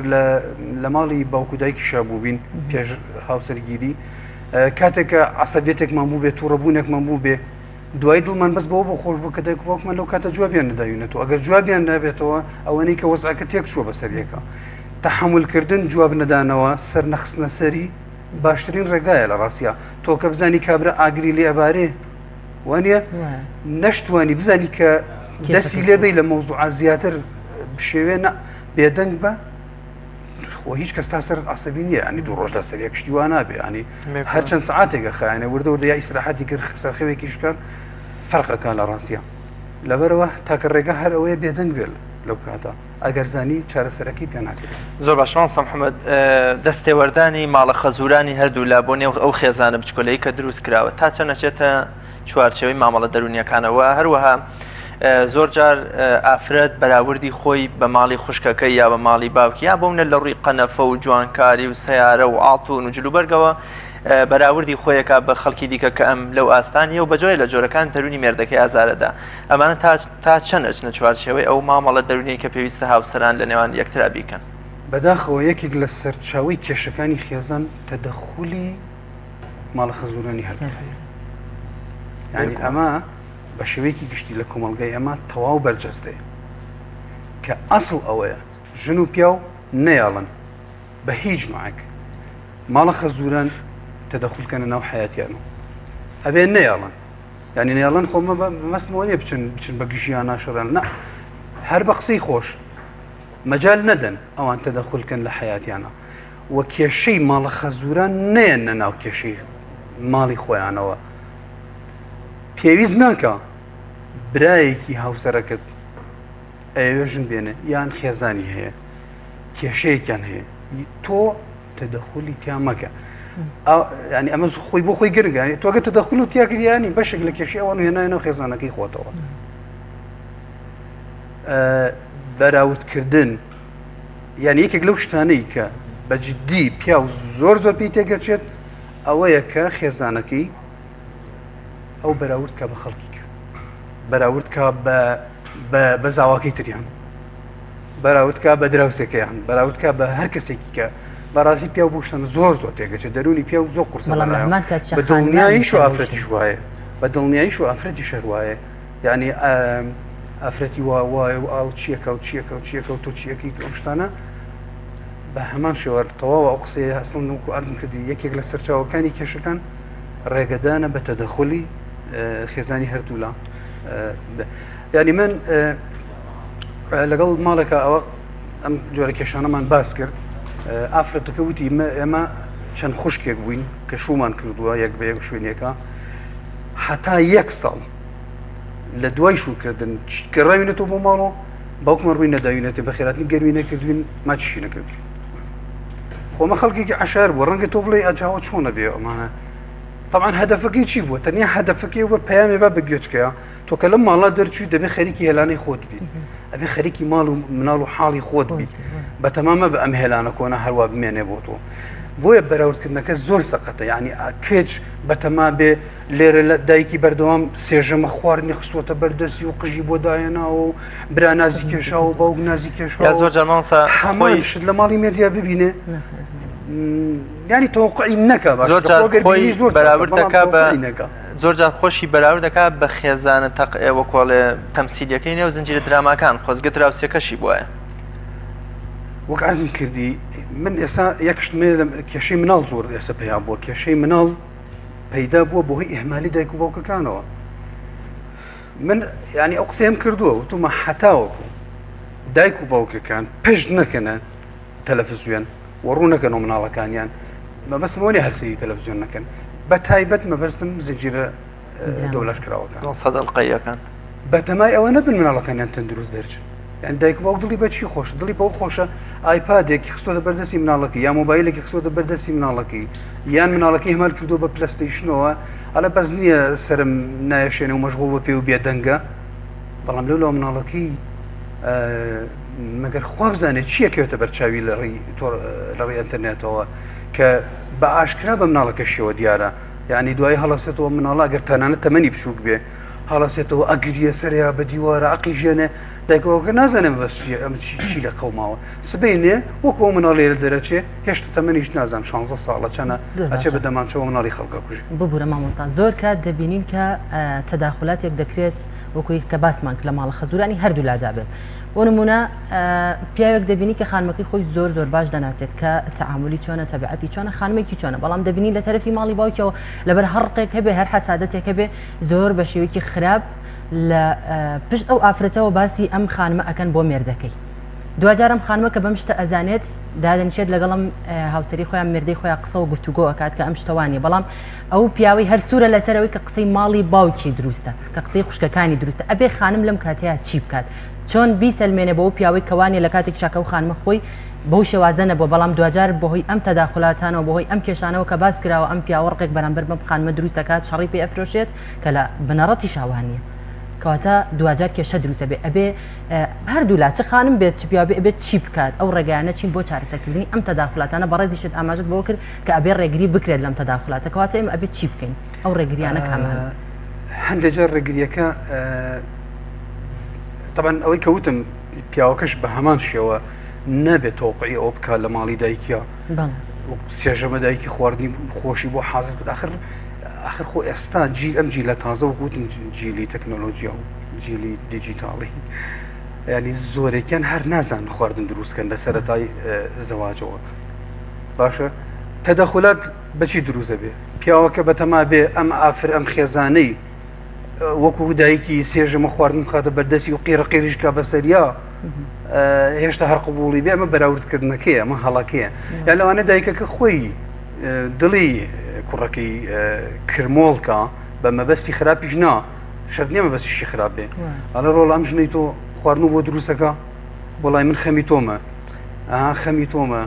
لە ماڵی باوکو دایکیشا بوو بین پێش هاوسەرگیری کاتێککە عەسەبیەتێکمان بوو بێت تووڕەبوونێکمان بوو بێ دوای دڵمان بەس بەوە بۆ خۆش بوو کە دایک و باوکمان لەو کاتە جوابیان نەداوینێتەوە ئەگەر جوابیان نابێتەوە ئەوەنەی کە وەزعەکە تێک چووە بەسەریەکە تەحملکردن جواب نەدانەوە سەر نەخستنە سەری باشترین ڕێگایە لە ڕاستیە تۆ کە بزانی کابرا ئاگری لێ ئەبارێ وانە نەشتوانی بزانی کە دەستی لێبەی لە مەوزوعات زیاتر بشێوێ بێدەنگ بە خۆ هیچ کەس تا سەر عەسەبی نییە ئەنی دوو ڕۆژ لە سەریەک شتی وا نابێ ئەنی هەرچەند سەعاتێکە خایەنە وردە یا ئیسراحەتی کرد سەرخەوێکی شکار فەرقەکە لە ڕاستیە لەبەرەوە تاکە ڕێگە هەر ئەوەیە بێدەنگ بێت لەو کاتە ئەگەر زانی چارەسەرەکەی پێ ناکرێت زۆر باش مامۆستا محەممەد دەستێوەردانی ماڵە خەزورانی هەردوو لا بۆ نێو ئەو خێزانە بچکۆلەی کە دروست کراوە تا چەند نەچێتە چوارچەوەی مامەڵە دەرونیەکانەوە هەروەها زۆر جار ئافرەت بەراوردی خۆی بە ماڵی خوشکەکەی یا بە ماڵی باوکی یا بۆ منە لە ڕووی قەنەفە و جوانکاری و سیارە و ئاڵتون و جلوبەرگەوە بەراوردی خۆیەکە بە خەڵکی دیکە کە ئەم لەو ئاستانیە و بەجۆی لە جۆرەکان دەرونی مێردەکەی ئازارەدا ئەمانە تا چەند ئەچنە چوارچێوەی ئەو مامەڵە دەرونی کە پێویستە هاوسەران لە نێوان یەکترا بیکەن بەداخەوە یەکێک لە سەرچاوی کێشەکانی خێزان تەدەخولی ماڵە خەزورانی هەردوو یعنی ئەمە بە شێوەیەکی گشتی لە کۆمەڵگای ئەمە تەواو بەرجەستەیە کە ئەسڵ ئەوەیە ژن و پیاو نەیاڵن بە هیچ نوعێک ماڵە خەزوران تەدەخولکەنە ناو حیاتیانەوە ئەبێ نەیاڵن یعنی نێڵەن خۆمە مەسمەوە نیە بچن بە گژیان ناشڕان نە هەر بە قسەی خۆش مەجال نەدەن ئەوان تەدەخولکەن لە حیاتیانە وە کێشەی ماڵە خەزوران نێنە ناو کێشەی ماڵی خۆیانەوە پێویست ناکە برایەکی هاوسەرەکەت ئەوێژن بێنێ یان خێزانی هەیە کێشەیەکیان هەیە تۆ تدخلی تیا مەکە ینی ئەمە خۆی بۆ خۆی گرنگە ینی تۆگە تدخل و تیاکردیانی بەشێک لە کێشی ئەوان هێنایەوە خێزانەکەی خۆتەوە بەراوردکردن یعنی یەکێک لەو شتانەی کە بەجددی پیا و زۆر پێی تێگەچێت ئەوەیە کە خێزانەکەی ئەو بەراورد کە بە خەڵکی کە بەراورد کە بە زاواکەی تریان بەراورد کە بە دراوسەکەیان بەراورد کە بە هەر کەسێکی کە بەڕاستی پیا و بۆشتن زۆر دێگەچێت دەرونی پیا و زۆر قورس بە دڵنیاییش و ئافرەتیش وایە بە دڵنیاییش و ئافرەتی شەر وایە یعنی ئافرەتی وایە و ئاو چیەکە و چیەکە و چیەکە و تۆ چیەکەی ئەم شتانە بە هەمان شێوە تەواو ئەو قسەیە هەستن وکو ئارزم کردی یەکێک لە سەرچاوەکانی کێشەکان ڕێگەدانە بە تەدەخلی خێزانی هەردوو لە ینی من لەگەڵ ماڵێکە ئەوە ئەم جۆرە کێشانەمان باس کرد ئافرەتەکە وتی ئێمە چەند خوشکێک بووین کە شومان کردووە یەک بە یەک شوێنێکە حتا یەک ساڵ لە دوای شوکردن کە ڕاوینێتەوە بۆ ماڵەوە باوکمە ڕووی نەداوینێتێ بە خێراتنی گەروی نەکردوین ماچیشی نەکردوین خۆمە خەڵکێکی عشار بوو ڕەنگە تۆ بڵێ ئەجاوە چۆنە بێ ئەمانە طبعا هەدەفەکەی چی بووە تەنیا هەدەفەکەی وە پەیامێ با بگوێچکەیە تۆ کە لەم ماڵا دەرچووی دەبێ خەریکی هێلانەی خۆت بیت ئەبێ خەریکی ماڵ و مناڵ و حاڵی خۆت بیت بە تەمامە بە ئەم هێلانە کۆنە هەروە بمێنێ بۆ تۆ بۆیە بەراوردکردنەکە زۆر سەقەتە یعنی کێچ بەتەما بێ لێرە لە دایکی بەردەوام سێژەمە خواردنی خستوتە بەردەستی و قژی بۆ دایەناوە و برا نازی کێشاوە باوک نازی کێشاوە زۆر جەمانسا هەمان شت لە ماڵی مێردیا ببینێ ینی تۆقعی نەکە زۆر بەراورد دەکا بە زۆر جان خۆشی بەراورد دەکا بە خێزانە تەقێوە کۆڵێ تەمسیلەکەی نێو زنجیرە دراماکان خۆزگە دراوسێکەشی بووە وەک عەرزم کردی من ئێستا یەکشتمێ لە کێشەی مناڵ زۆر ئێستا پێیان بووە کێشەی مناڵ پەیدا بووە بۆ هۆی ئیهمالی دایک و باوکەکانەوە من ینی ئەو قسەیەم کردووە وتومە حتاوەکو دایک و باوکەکان پشت نەکەنە تەلەڤیزیۆن و ڕوو نەکەنەوە مناڵەکانیان مەبەستمەوە نیە هەرسەی تەلەڤیزیۆن نەکەن بە تایبەت مەبەستم زنجیرە دەوڵەشکراوەکان سەدەڵقەیەکان بە تەمای ئەوە نەبن مناڵەکانیان تەندروست دەرچن یان دایک باوک دڵی بەچی خۆش دڵی بەو خۆشە ئایپادێکی خستۆتە بەردەستی مناڵەکەی یا مۆبایلێکی خستۆتە بەردەستی مناڵەکەی یان مناڵەکەی هەمال کردو بە پلەستەیشنەوە ئەلە بەس نییە سرم نایەشێنێ و مەشغوڵ بە پێ و بێدەنگە بەڵام لەو مناڵەکەی مەگەر خوا بزانێت چیەکەوێتە بەرچاوی لە ڕێی ئینتەرنێتەوە کە بە ئاشکرا بە مناڵەکەشیەوە دیارە یعنی دوای هەڵەسێتەوە مناڵە ئەگەر تەنانەت تەمەنی بچووک بێ هەڵەسێتەوە ئەگریە سەریا بە دیوارە عەقیژێنێ دایکەوەکە نازانێ بەس ئەم چی لە قەوماوە سبەینێ وەکو مناڵێ لە دەرەچێ هێشتا تەمەنیش نازان 16 ساڵە چەنە ئەچێ بە دەمانچەوە مناڵی خەڵکە کوژ ببوورە مامۆستا زۆر کات دەبینین کە تەداخلاتێک دەکرێت وەکوی کە باسمان لە ماڵە خەزورانی هەردوو لادا بێت بۆ نمونە پیاوێک دەبینی کە خانمەکەی خۆی زۆر باش دەناسێت کە تەعاملی چۆنە تەبیعەتی چۆنە خانمێکی چۆنە بەڵام دەبینی لە تەرەفی ماڵی باوکەوە لەبەر هەڕقێک هەبێ هەر حەسادەتێک هەبێ زۆر بە شێوەیەکی خراپ لە پشت ئەو ئافرەتەوە باسی ئەم خانمە ئەکەن بۆ مێردەکەی دوجارم خانمە کە بەم شتە ئەزانێت دادەنچێت لەگەڵم هاوسەری خۆیان مێردەی خۆیان قسە و گفتوگۆ ئەکات کە ئەم شتەوانی بەڵام ئەو پیاوەی هەر سوورە لەسەرەوەی کە قسەی ماڵی باوکی دروستە کە قسەی خوشکەکانی دروستە ئەبێ خانم لەم کاتەیە چی بکات چۆن بیسەلمێنێ بۆ پیاوەی کەوانی لە کاتێک چاکە و خانمە خۆی بەو شێوازە نەبووە بەڵام دوجار بەهۆی ئەم تەداخلاتانەوە بەهۆی ئەم کێشانەوە کە باس کراوە ئەم پیاوەڕقێک بەرامبەر بەم خانمە دروست دەکات شەڕی پێ ئەفرۆشێت کە لە بنەڕەتی شاوانیە کەواتە دوجار کێشە دروستە بێ ئەبێ هەردوو لا چ خانم بێت چ پیاوە بێت چی بکات ئەو ڕێگەیانە چین بۆ چارەسەرکردنی ئەم تەداخلاتانە بەڕێزیشت ئاماژت بۆ کرد کە ئەبێ ڕێگری بکرێت لەم تەداخلاتە کەواتە ئێمە ئەبێت چی بکەین ئەو ڕێگریانە کامەن هەندێک جار ڕێگریەکە طبعا ئەوەی کەوتم پیاوەکەش بە هەمان شێوە نەبێت تۆقعی ئەو بکات لە ماڵی دایکیا سێژەمە دایکی خواردنی خۆشی بۆ حازر بێت آخر خۆ ئێستا ئەم جیلە تازە و گوتن جیلی تەکنۆلۆژیا و جیلی دیجیتاڵی ینی زۆرێکیان هەر نازان خواردن دروستکەن لە سەرەتای زەواجەوە باشە تەدەخلات بەچی دروستە بێ پیاوەکە بەتەما بێ ئەم ئافر ئەم خێزانەی وەکو دایکی سێژەمە خواردن بخاتە بەردەستی و قیرە قیریشکا بەسەریا هێشتا هەر قبوڵی بێ ئەمە بەراوردکردنەکەیە ئەمە هەڵەکەیە یا لەوانە دایکەکە خۆی دڵی کوڕەکەی کرمۆڵکە بە مەبەستی خراپیش نا شەرت نییە مەبەستیشی خراپ بێ ئەڵە ڕۆڵ ئەم ژنەی تۆ خواردن بۆ دروستەکە بۆڵای من خەمی تۆمە خەمی تۆمە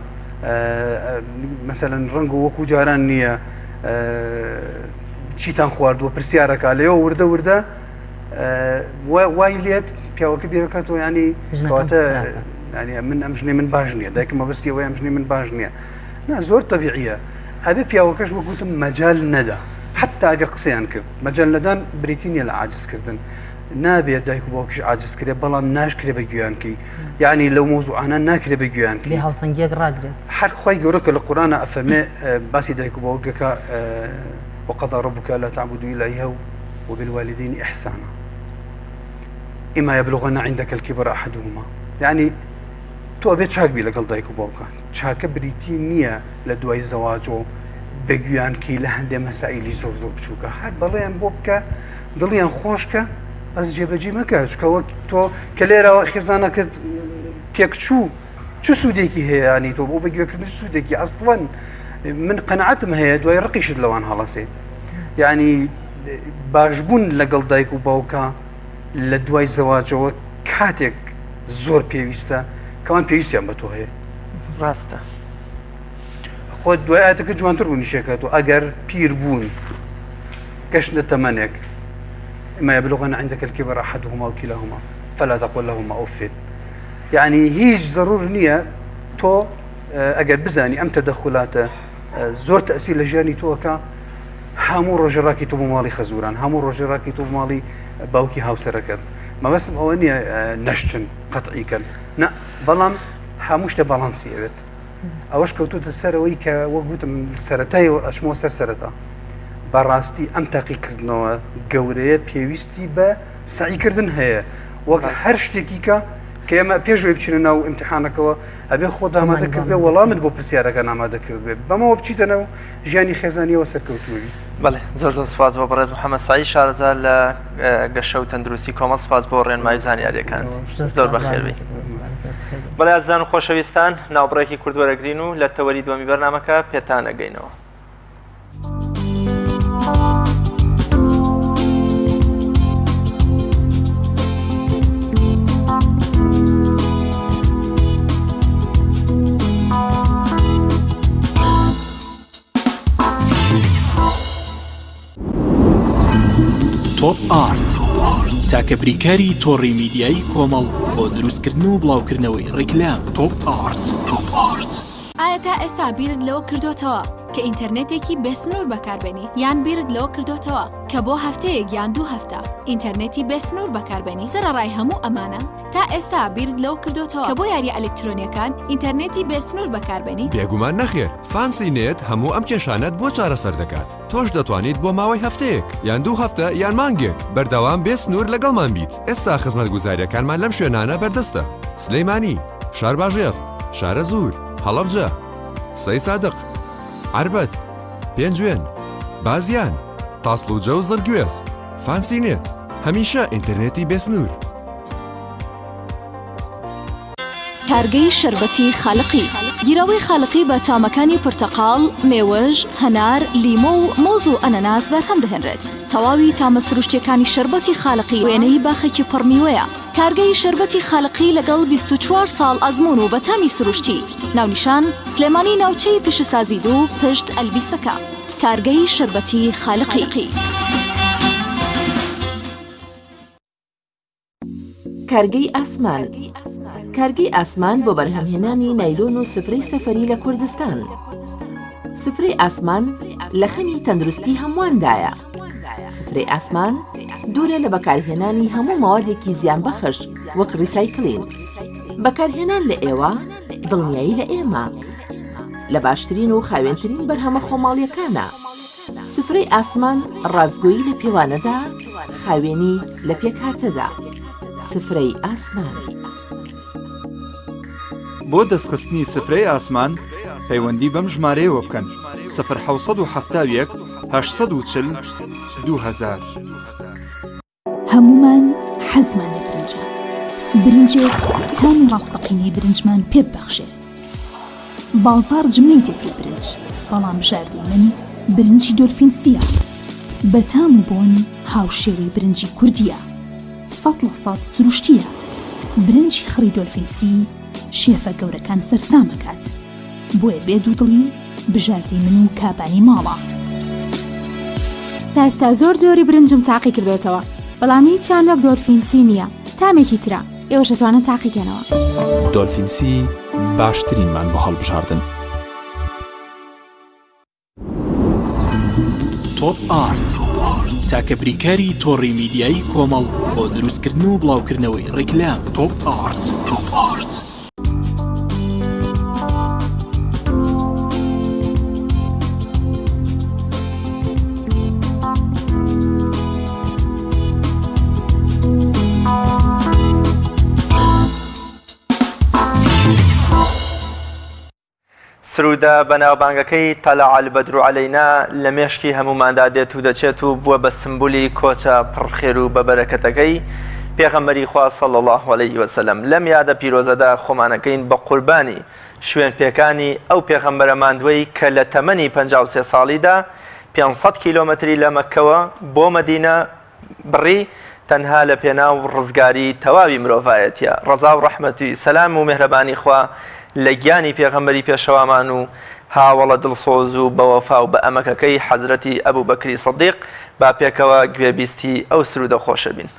مثلەن ڕەنگ و وەکو جاران نییە چیتان خواردووە پرسیارەکە لێەوە وردە وردە وای لێت پیاوەکە بیرەکەتەوە ینی کەواتە من ئەم ژنێ من باش نییە دایکم مەبەستی ئەوەی ئەم ژنێ من باش نییە زۆر تەبیعیە ئەبێ پیاوەکەش وەکوتم مەجال نەدا حتا ئەگەر قسەیان کرد مەجال نەدان بریتی نیە لە عاجزکردن نابێت دایک و باوکیش عاجزکرێ بەڵام ناشکرێ بە گویانکەی یعنی لەو مۆزوعانە ناکرێ بە گویانکەی هاوسەنگیەک ڕاگرێت هەر خۆی گەورەکە لە قورآنە ئەفەرمێ باسی دایک و باوکەکە وقضى ربك ألا تعبدوا إلا إياه وبالوالدين إحسانا إما يبلغن عندك الكبر أحدهما يعني تو أبي تشاك بي لقل دايك وباوكا تشاك بريتي نية لدواي زواجو بقيان كي لهندي مسائل زور زور بشوكا هاد بليان بوبكا دليان خوشكا بس جيبجي مكا شكا تو كليرا خزانك بيك شو سوديكي هي يعني تو بو بقيوك مش سوديكي أصلا من قناعتم هي دواي رقيش لوان هلاسي يعني باجبون لقل دايك وباوكا لدواي زواجو كاتك زور بيويستا كمان بيويستيان بتو هي راسته خود دوایاتەکە جوانتر بوونی شێکات و ئەگەر پیر بوون گەشتە تەمەنێک إما يبلغن عندك الكبر أحدهما أو كلاهما فلا تقل لهما أف يعني هیچ ضرور نییە تۆ ئەگەر بزانی ئەم تەدەخلاتە زۆر تەئسیر لە ژیانی تۆکە هەموو ڕۆژێڕاکی تۆ بۆ ماڵی خەزوران هەموو ڕۆژێڕاکی تۆ بۆ ماڵی باوکی هاوسەرەکەت مەبەستم ئەوە نییە نەشتن قەتعیکەن نە بەڵام هەموو شتە باڵانسی ئەوێت ئەوەش کەوتوتە سەرەوەی کە وەک گوتم سەرەتایەوە ئەچمەوە سەرەتا بەڕاستی ئەم تاقیکردنەوە گەورەیە پێویستی بە سعیکردن هەیە وەک هەر شتێکی کە ئێمە پێشوێ بچینە ناو ئیمتیحانەکەەوە ئەبێ خۆت ئامادەکرد بێ وەڵامت بۆ پرسیارەکە ئامادەکرد بێ بەمەوە بچیتەنەوە ژیانی خێزانیەوە سەرکەوتووی. بەڵێ زۆر زۆر سپاس بۆ بەڕێز محەممەد سایی شارەزار لە گەشە و تەندروستی کۆمەڵ سپاس بۆ ڕێنمایی زانیاریەکان زۆر بەخێربی. بەڵێ ئازیزان و خۆشەویستان ناوبڕێکی کوردوەرەگرین و لە تەوەری دووەمی بەرنامەکە پێتان ئەگەینەوە. تۆپ ئارت تاکە بریکاری تۆڕی میدیایی کۆمەڵ بۆ دروستکردن و بڵاوکردنەوەی ڕیکلام. تۆپ ئارت. ئایا تا ئێستا بیرت لەوە کردوتەوە کە ئینتەرنێتێکی بێسنوور بەکاربێنیت یان بیرت لەوە کردوتەوە کە بۆ هەفتەیەک یان 2 هەفتە ئینتەرنێتی بێسنوور بەکاربێنی سەرەڕای هەموو ئەمانە تا ئێستا بیرت لەوە کردوتەوە کە بۆ یاری ئەلکترۆنیەکان ئینتەرنێتی بێسنوور بەکاربێنیت؟ بێگومان نەخێر فانسی نێت هەموو ئەم کێشانەت بۆ چارەسەر دەکات. تۆش دەتوانیت بۆ ماوەی هەفتەیەک یان 2 هەفتە یان مانگێک بەردەوام بێسنوور لەگەڵمان بیت. ئێستا خزمەتگوزاریەکانمان لەم شوێنانە بەردەستە: سلەیمانی، شارباژێر، شارە زوور، هەڵەبجە، سەی سادق، عربەت، پێنجوێن، بازیان، تاسڵوجە و زەرگوێز. فانسی نێت هەمیشە ئینتەرنێتی بێسنوور. کارگەی شەربەتی خاڵقی گیرەوەی خاڵقی بە تامەکانی پرتەقاڵ، مێوەژ، هەنار، لیمۆ و مۆز و ئەنەناس بەرهەم دەهێنرێت. تەواوی تامە سروشتیەکانی شەربەتی خاڵقی وێنەی باخێکی پڕمیوەیە. کارگەی شەربەتی خاڵقی لەگەڵ 24 ساڵ ئەزمون و بە تامی سروشتی. ناونیشان سلێمانی ناوچەی پیشەسازی دوو پشت ئەلبیستەکە. کارگەی شەربەتی خاڵقی. کارگەی ئاسمان. کارگەی ئاسمان بۆ بەرهەمهێنانی نایلۆن و سفرەی سەفەری لە کوردستان. سفرەی ئاسمان لە خەمی تەندروستی هەمواندایە. سفرەی ئاسمان دوورە لە بەکارهێنانی هەموو ماوەدێکی زیانبەخش وەک ڕیسایکلین. بەکارهێنان لە ئێوە دڵنیایی لە ئێمە لە باشترین و خاوێنترین بەرهەمە خۆماڵیەکانە. سفرەی ئاسمان ڕازگۆیی لە پێوانەدا، خاوێنی لە پێکهاتەدا. سفرەی ئاسمان. بۆ دەستخستنی سفرەی ئاسمان پەیوەندی بەم ژمارەیەوە بکەن: 0771 840 2000. هەمومان حەزمان لە برنجە. برنجێک تامی ڕاستەقینەی برنجمان پێ ببەخشێ. بازار جملەی دێت لە برنج، بەڵام بژاردەی من برنجی دۆلفینسیە. بە تام و بۆن هاوشێوەی برنجی کوردیە. 100% سروشتیە. برنجی خڕی دۆلفینسی شێفە گەورەکان سەرسامەکات. بۆیە بێدوودڵی بژاردی من و کابانی ماڵە. تا ئێستا زۆر جۆری برنجم تاقی کردوتەوە، بەڵام هیچیان وەک دۆلفینسی نییە. تامێکی ترە ئێوەش دەتوانن تاقیکەنەوە. دۆلفینسی باشترینمان بۆ هەڵبژاردن. تۆپ ئارت تاکە بریکاری تۆڕی میدیایی کۆمەڵ بۆ دروستکردن و بڵاوکردنەوەی ڕیکلام. تۆپ ئارت. سروودە بەناوبانگەکەی تەلەع البەدر عەلەینا لە مێشکی هەموماندا دێت و دەچێت و بووە بە سمبولی کۆچە پڕخێر و بەبەرەکەتەکەی پێغەمبەری خوا صلی الله علیه وسلم. لەم یادە پیرۆزەدا خۆمانەکەین بە قوربانی شوێن پێکانی ئەو پێغەمبەرە ماندووی کە لە تەمەنی 53 ساڵیدا 500 کیلۆمەتری لە مەککەوە بۆ مەدینە بڕی تەنها لە پێناو ڕزگاری تەواوی مرۆڤایەتیە. ڕەزا و ڕەحمەتی سەلام و مێهرەبانی خوا لە گیانی پێغەمبەری پێشەوامان و هاوڵە دڵسۆز و بەوەفا و بە ئەمەکەکەی حەزرەتی ئەبوو بەکری سەدیق با پێکەوە گوێبیستی ئەو سرودە خۆشە بین.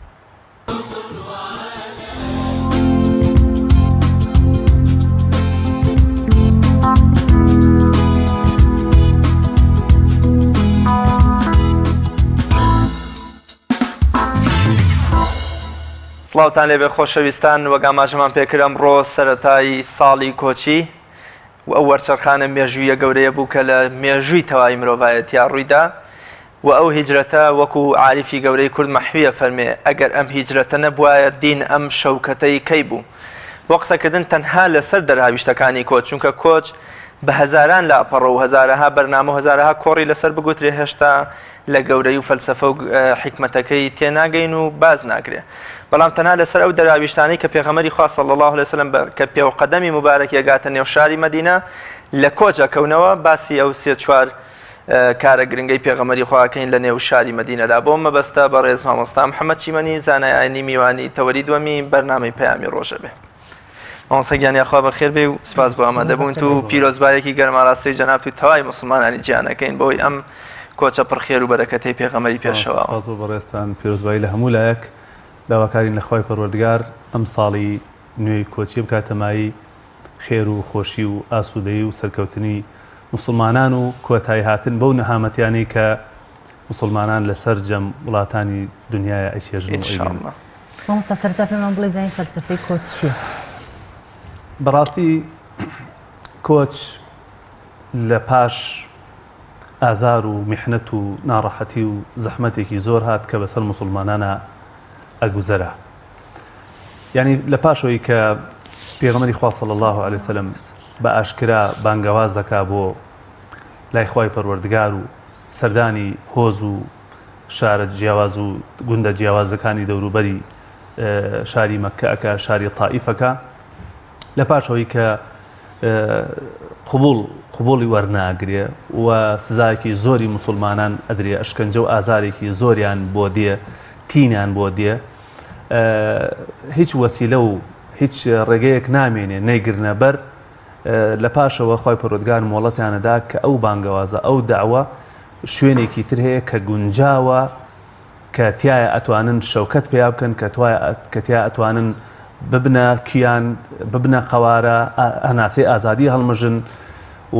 سڵاوتان لێبێ خۆشەویستان، وەک ئاماژەمان پێکرد ئەمڕۆ سەرەتای ساڵی کۆچی و ئەو وەرچەرخانە مێژوویە گەورەیە بوو کە لە مێژووی تەواوی مرۆڤایەتیا ڕوویدا و ئەو هیجرەتە وەکو عاریفی گەورەی کورد مەحویە فەرمێ ئەگەر ئەم هیجرەتە نەبوایە دین ئەم شەوکەتەی کەی بوو. بۆ قسەکردن تەنها لەسەر دەرهاویشتەکانی کۆچ، چونکە کۆچ بە هەزاران لاپەڕە و هەزارەها بەرنامە و هەزارەها کۆڕی لەسەر بگوترێ هێشتا لە گەورەی و فەلسەفە و حکمەتەکەی تێناگەین و باز ناکرێ. بەڵام تەنها لەسەر ئەو دەراویشتانەی کە پێغەمبەری خوا صلی الله علیه وسلم کە پێوقەدەمی مبارەک یەگاتە نێو شاری مەدینە لە کۆچە کەونەوە باسی ئەو سێ چوار کارە گرنگەی پێغەمبەری خواکەین لە نێو شاری مەدینەدا. بۆ مەبەستە بە ڕێز مامۆستا محەممەد چیمەنی زانای ئاینی میوانی تەوەری دووەمی بەرنامەی پەیامی ڕۆژە بێ. مامۆستاگیانیخوا بەخێر بێ و سپاس بۆ ئامادەبوون و پیرۆزبایەکی گەرماڕاستی جەناب و تەواوی موسڵمانانی گیانەکەین بۆی ئەم کۆچە پڕخێر و بەرەکەتەی پێغەمبەری پێشەوە. سپاس بۆ بەڕێستان پیرۆزبایی لە هەموو لایەک داواکارین لە خوای پەروەردگار ئەم ساڵی نوێی کۆچی بکاتەمایی خێر و خۆشی و ئاسوودەیی و سەرکەوتنی موسڵمانان و کۆتایی هاتن بەو نەهامەتیانەی کە موسڵمانان لەسەر جەم وڵاتانی دنیای ئەیچێژن. مامۆستا سەرجا پێمان بڵێ بزانین فەلسەفەی کۆچ چییە؟ بەڕاستی کۆچ لە پاش ئازار و میحنەت و ناڕەحەتی و زەحمەتێکی زۆر هات کە بەسەر موسڵمانانە ئەگوزەرە. یعنی لە پاشەوەی کە پێغەمبەری خوا صلی الله علیه وسلم بە ئاشکرا بانگەواز دەکا بۆ لای خوای پەروەردگار و سەردانی هۆز و شارە جیاواز و گوندە جیاوازەکانی دەوروبەری شاری مەککە شاری تائیفەکە، لە پاشەوەی کە قبوڵی وەرناگرێ و سزایەکی زۆری موسڵمانان ئەدرێ، ئەشکەنجە و ئازارێکی زۆریان بۆ دێ، تینیان بۆ دێ، هیچ وەسیلە و هیچ ڕێگەیەک نامێنێ نەیگرنە بەر. لە پاشەوە خوای پەروەردگار مۆڵەتیانەدا کە ئەو بانگەوازە ئەو داوە شوێنێکی تر هەیە کە گونجاوە کە تایە ئەتوانن شەوکەت پێیا بکەن، کە تیا ئەتوانن ببنە کیان، ببنە قەوارە، هەناسەی ئازادی هەڵمژن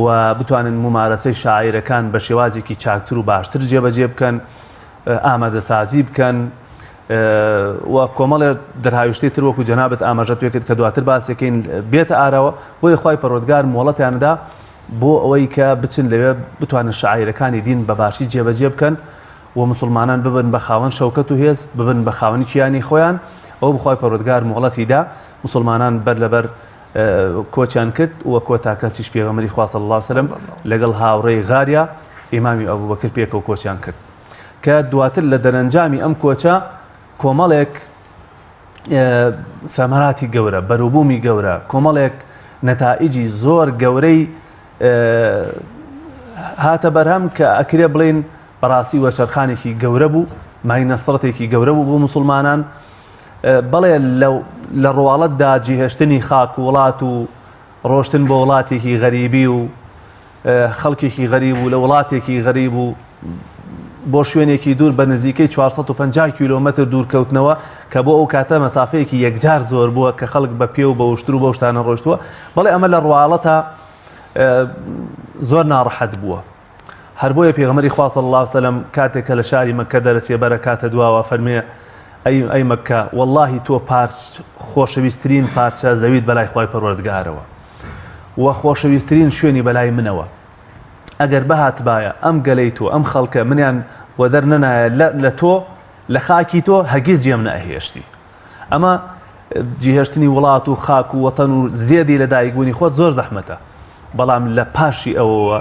و بتوانن ممارەسەی شاعیرەکان بە شێوازێکی چاکتر و باشتر جێبەجێ بکەن، ئامادەسازی بکەن و کۆمەڵێ دەرهاویشتەی تر وەکو جەنابەت ئاماژەت پێکرد کە دواتر باسەکەین بێتە ئارەوە. بۆیە خوای پەروەردگار مۆڵەتیاندا بۆ ئەوەی کە بچن لەوێ بتوانن شاعیرەکانی دین بە باشی جێبەجێ بکەن و موسڵمانان ببن بە خاوەن شەوکەت و هێز، ببن بە خاوەنی کیانی خۆیان. ئەو بخوای پەروەردگار مۆڵەتیدا موسڵمانان بەر لەبەر کۆچیان کرد و کۆتا کەسیش پێغەمبەری خوا صلی الله علیه وسلم لەگەڵ هاوڕێی غاریا ئیمامی ئەبوبەکر پێکەوە کۆچیان کرد کە دواتر لە دەرەنجامی ئەم کۆچە کۆمەڵێک سەمەراتی گەورە، بەروبوومی گەورە، کۆمەڵێک نەتائیجی زۆر گەورەی هاتە بەرهەم کە ئەکرێ بڵێن بەڕاستی وەرچەرخانێکی گەورە بوو، مای نەسڕەتێکی گەورە بوو بۆ موسڵمانان. بەڵێ لە ڕواڵەتدا جیهێشتنی خاک و وڵات و ڕۆشتن بۆ وڵاتێکی غەریبی و خەڵکێکی غەریب و لە وڵاتێکی غەریب و بۆ شوێنێکی دوور بە نزیکەی 450 کیلۆمەتر دوورکەوتنەوە کە بۆ ئەو کاتە مەسافەیەکی یەکجار زۆر بووە کە خەڵک بە پێ و بە وشتر و بە شتانە ڕۆشتووە بەڵێ ئەمە لە ڕواڵەتە زۆر ناڕەحەت بووە هەر بۆیە پێغەمبەری خوا صلی الله علیه و سلم کاتێک کە لە شاری مەککە دەرەچێ بەرە کاتە دواوە فەرمێ ئەی مەککە وەڵڵاهی تۆ خۆشەویستترین پارچە زەویت بەلای خوای پەروەردگارەوە و خۆشەویستترین شوێنی بەلای منەوە ئەگەر بەهاتبایە ئەم گەلەی تۆ ئەم خەڵکە منیان وە دەرنەنایە لە تۆ لە خاکی تۆ هەرگیز جێم نەئەهێشتی ئەمە جێهێشتنی وڵات و خاک و وەتەن و زێدی لە دایکبوونی خۆت زۆر زەحمەتە بەڵام لە پاشی ئەوەوە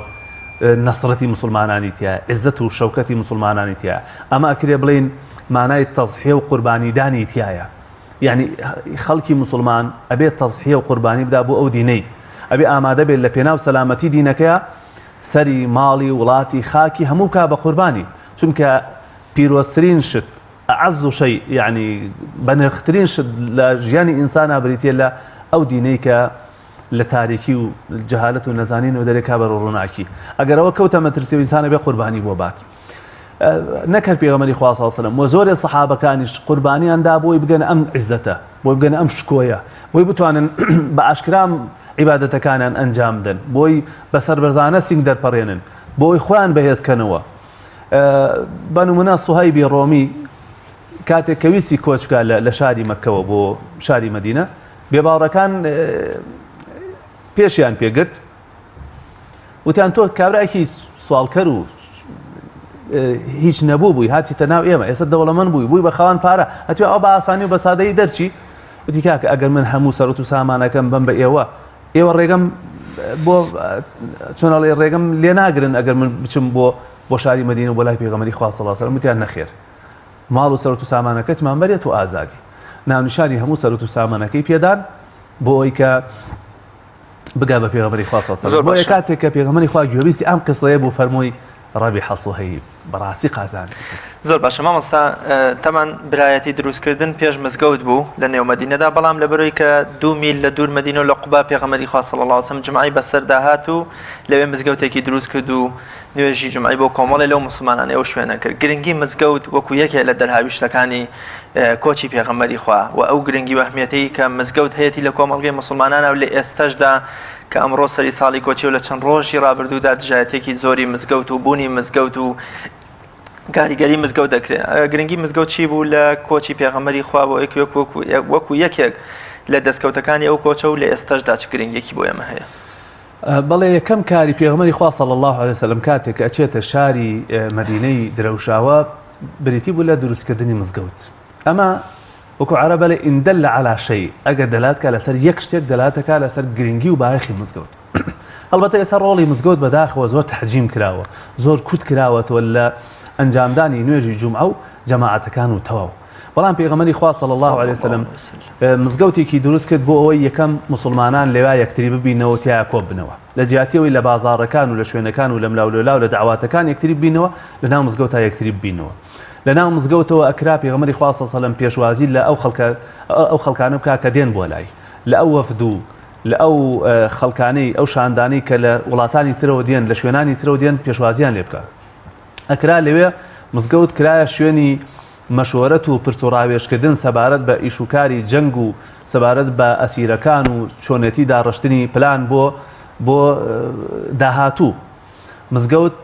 نەسڕەتی مسلمانانی تایە عزت و شەوکەتی مسلمانانی تایە ئەمە ئەکرێ بڵین مانای تەزحیە و قوربانیدانی تایە یعنی خەڵکی مسلمان ئەبێت تەزحیە و قوربانی بدا بۆ ئەو دینەی ئەبێ ئامادە بێت لە پێناو سەلامەتی دینەکەیە سەری ماڵی وڵاتی خاکی هەموو کا بە قوربانی چونکە پیرۆستترین شت ئەعەز و شەی یعنی بەنرخترین شت لە ژیانی ئینسانە بریتێ لە ئەو دینەی کە لە تاریکی و جەهالەت و نەزانین و دەرێکا بەرە ڕووناکی ئەگەرەوە کەوتە مەترسی و ئینسانە بێ قوربانی بۆ بات نەکرد پێغەمبەری خوا صلی الله علیه و سلم و زۆرێ سەحابەکانیش قوربانیاندا بۆی بگەنە ئەم عیزەتە بۆی بگەنە ئەم شکۆیە بۆی بتوانن بە ئاشکرام عیبادەتەکانیان ئەنجام بدەن بۆی بەسەر بەرزانە سینگ دەرپەڕێنن بۆی خۆیان بەهێزکەنەوە بە نمونە سوهەیبی ڕۆمی کاتێک کە ویستی کۆچ بکات لە شاری مەککەوە بۆ شاری مەدینە بێباوڕەکان پێشیان پێگرت وتیان تۆ کابراایکی سوالکەر و هیچ نەبوو بووی هاتیتە ناو ئێمە ئێستا دەوڵەمەند بووی بە خاوەن پارە ئەتوێ ئەو بە ئاسانی و بە سادەیی دەرچی وتی کاکە ئەگەر من هەموو سەرەت و سامانەکەم بم بە ئێوە ڕێگەم بۆ چۆنەڵێ ڕێگەم لێ ناگرن ئەگەر من بچم بۆ شاری مەدینە بۆ لای پێغەمبەری خوا صلی الله علیه و سلم وتیان نەخێر ماڵ و سەرەت و سامانەکەتمان بەرێت و ئازادی ناونیشانی هەموو سەرەت و سامانەکەی پێدان بۆ ئەوەی کە بگا بە پێغەمبەری خوا صلی الله علیه و سلم بۆ کاتێک کە پێغەمبەری خوا گوێبیستی ئەم قسەیە بۆ فەرمووی ڕەبیح سوهەیب بەڕاستی قازاند زۆر باشە مامۆستا تەمان برایەتی دروستکردن پێش مزگەوت بوو لە نێو مەدینەدا بەڵام لەبەرەوەی کە 2 میل لە دوور مەدینە و لە قوبا پێغەمبەری خوا صلی الله علیه و سلم جمعی بەسەردا هات و لەوێ مزگەوتێکی دروست کرد و نوێژی جمعی بۆ کۆمەڵی لەو مسلمانانە ئەو شوێنە کرد گرنگی مزگەوت وەکو یەکێک لە دەرهاویشتەکانی کۆچی پێغەمبەری خوا و ئەو گرنگی و ئەهمیەتەی کە مزگەوت هەیەی لە کۆمەڵگەی مسلمانانە و لە ئێستەشدا کە ئەمڕۆ سەری ساڵی کۆچی و لە چەند ڕۆژی ڕابردوودا دژایەتێکی زۆری مزگەوت و بوونی مزگەوت و کاریگەری مزگەوت دەکرێت گرنگی مزگەوت چی بوو لە کۆچی پێغەمبەری خوا بۆ وەکو یەکێک لە دەستکەوتەکانی ئەو کۆچە و لە ئێستەشدا چ گرنگێکی بۆ ئێمە هەیە بەڵێ یەکەم کاری پێغەمبەری خوا صلی الله علیه و سلم کاتێک ئەچێتە شاری مەدینەی درەوشاوە بریتی بوو لە دروستکردنی مزگەوت ئەمە وەکو عەرەبە لە ئین دەل عەلا شەی ئەگەر دەلاتکە لەسەر یەک شتێک دەلاتەکە لەسەر گرنگی و بایەخی مزگەوت هەڵبەتە ئێستا ڕۆڵی مزگەوت بەداخەوە زۆر تەحجیم کراوە زۆر کورت کراوەتەوە لە ئەنجامدانی نوێژی جومعە و جەماعەتەکان و تەواو بەڵام پێغەمبەری خوا صلی الله علیه و سلم مزگەوتێکی دروست کرد بۆ ئەوەی یەکەم مسلمانان لەوای یەکتری ببینەوە تیا کۆب بنەوە لە جیاتیەوەی لە بازاڕەکان و لە شوێنەکان و لە ملاولولا و لە دعواتەکان یەکتری ببینەوە لە ناو مزگەوتا یەکتری ببینەوە لە ناو مزگەوتەوە ئەکرا پێغەمبەری خوا صلی الله علیه و سلم پێشوازی لە ئەو خەڵکانە بکا کە دێن بۆ لای لە ئەو وەفد لە ئەو خەڵکانەی ئەو شاندانەی کە لە وڵاتانی ترەوە دێن لە شوێنانی ترەوە دێن پێشوازیان لێ بکات ئەکرا لەوێ مزگەوت کرایە شوێنی مەشوەرەت و پرتوڕاوێشکردن سەبارەت بە ئیشوکاری جەنگ و سەبارەت بە ئەسیرەکان و چۆنێتی داڕشتنی پلان بۆ داهاتوو مزگەوت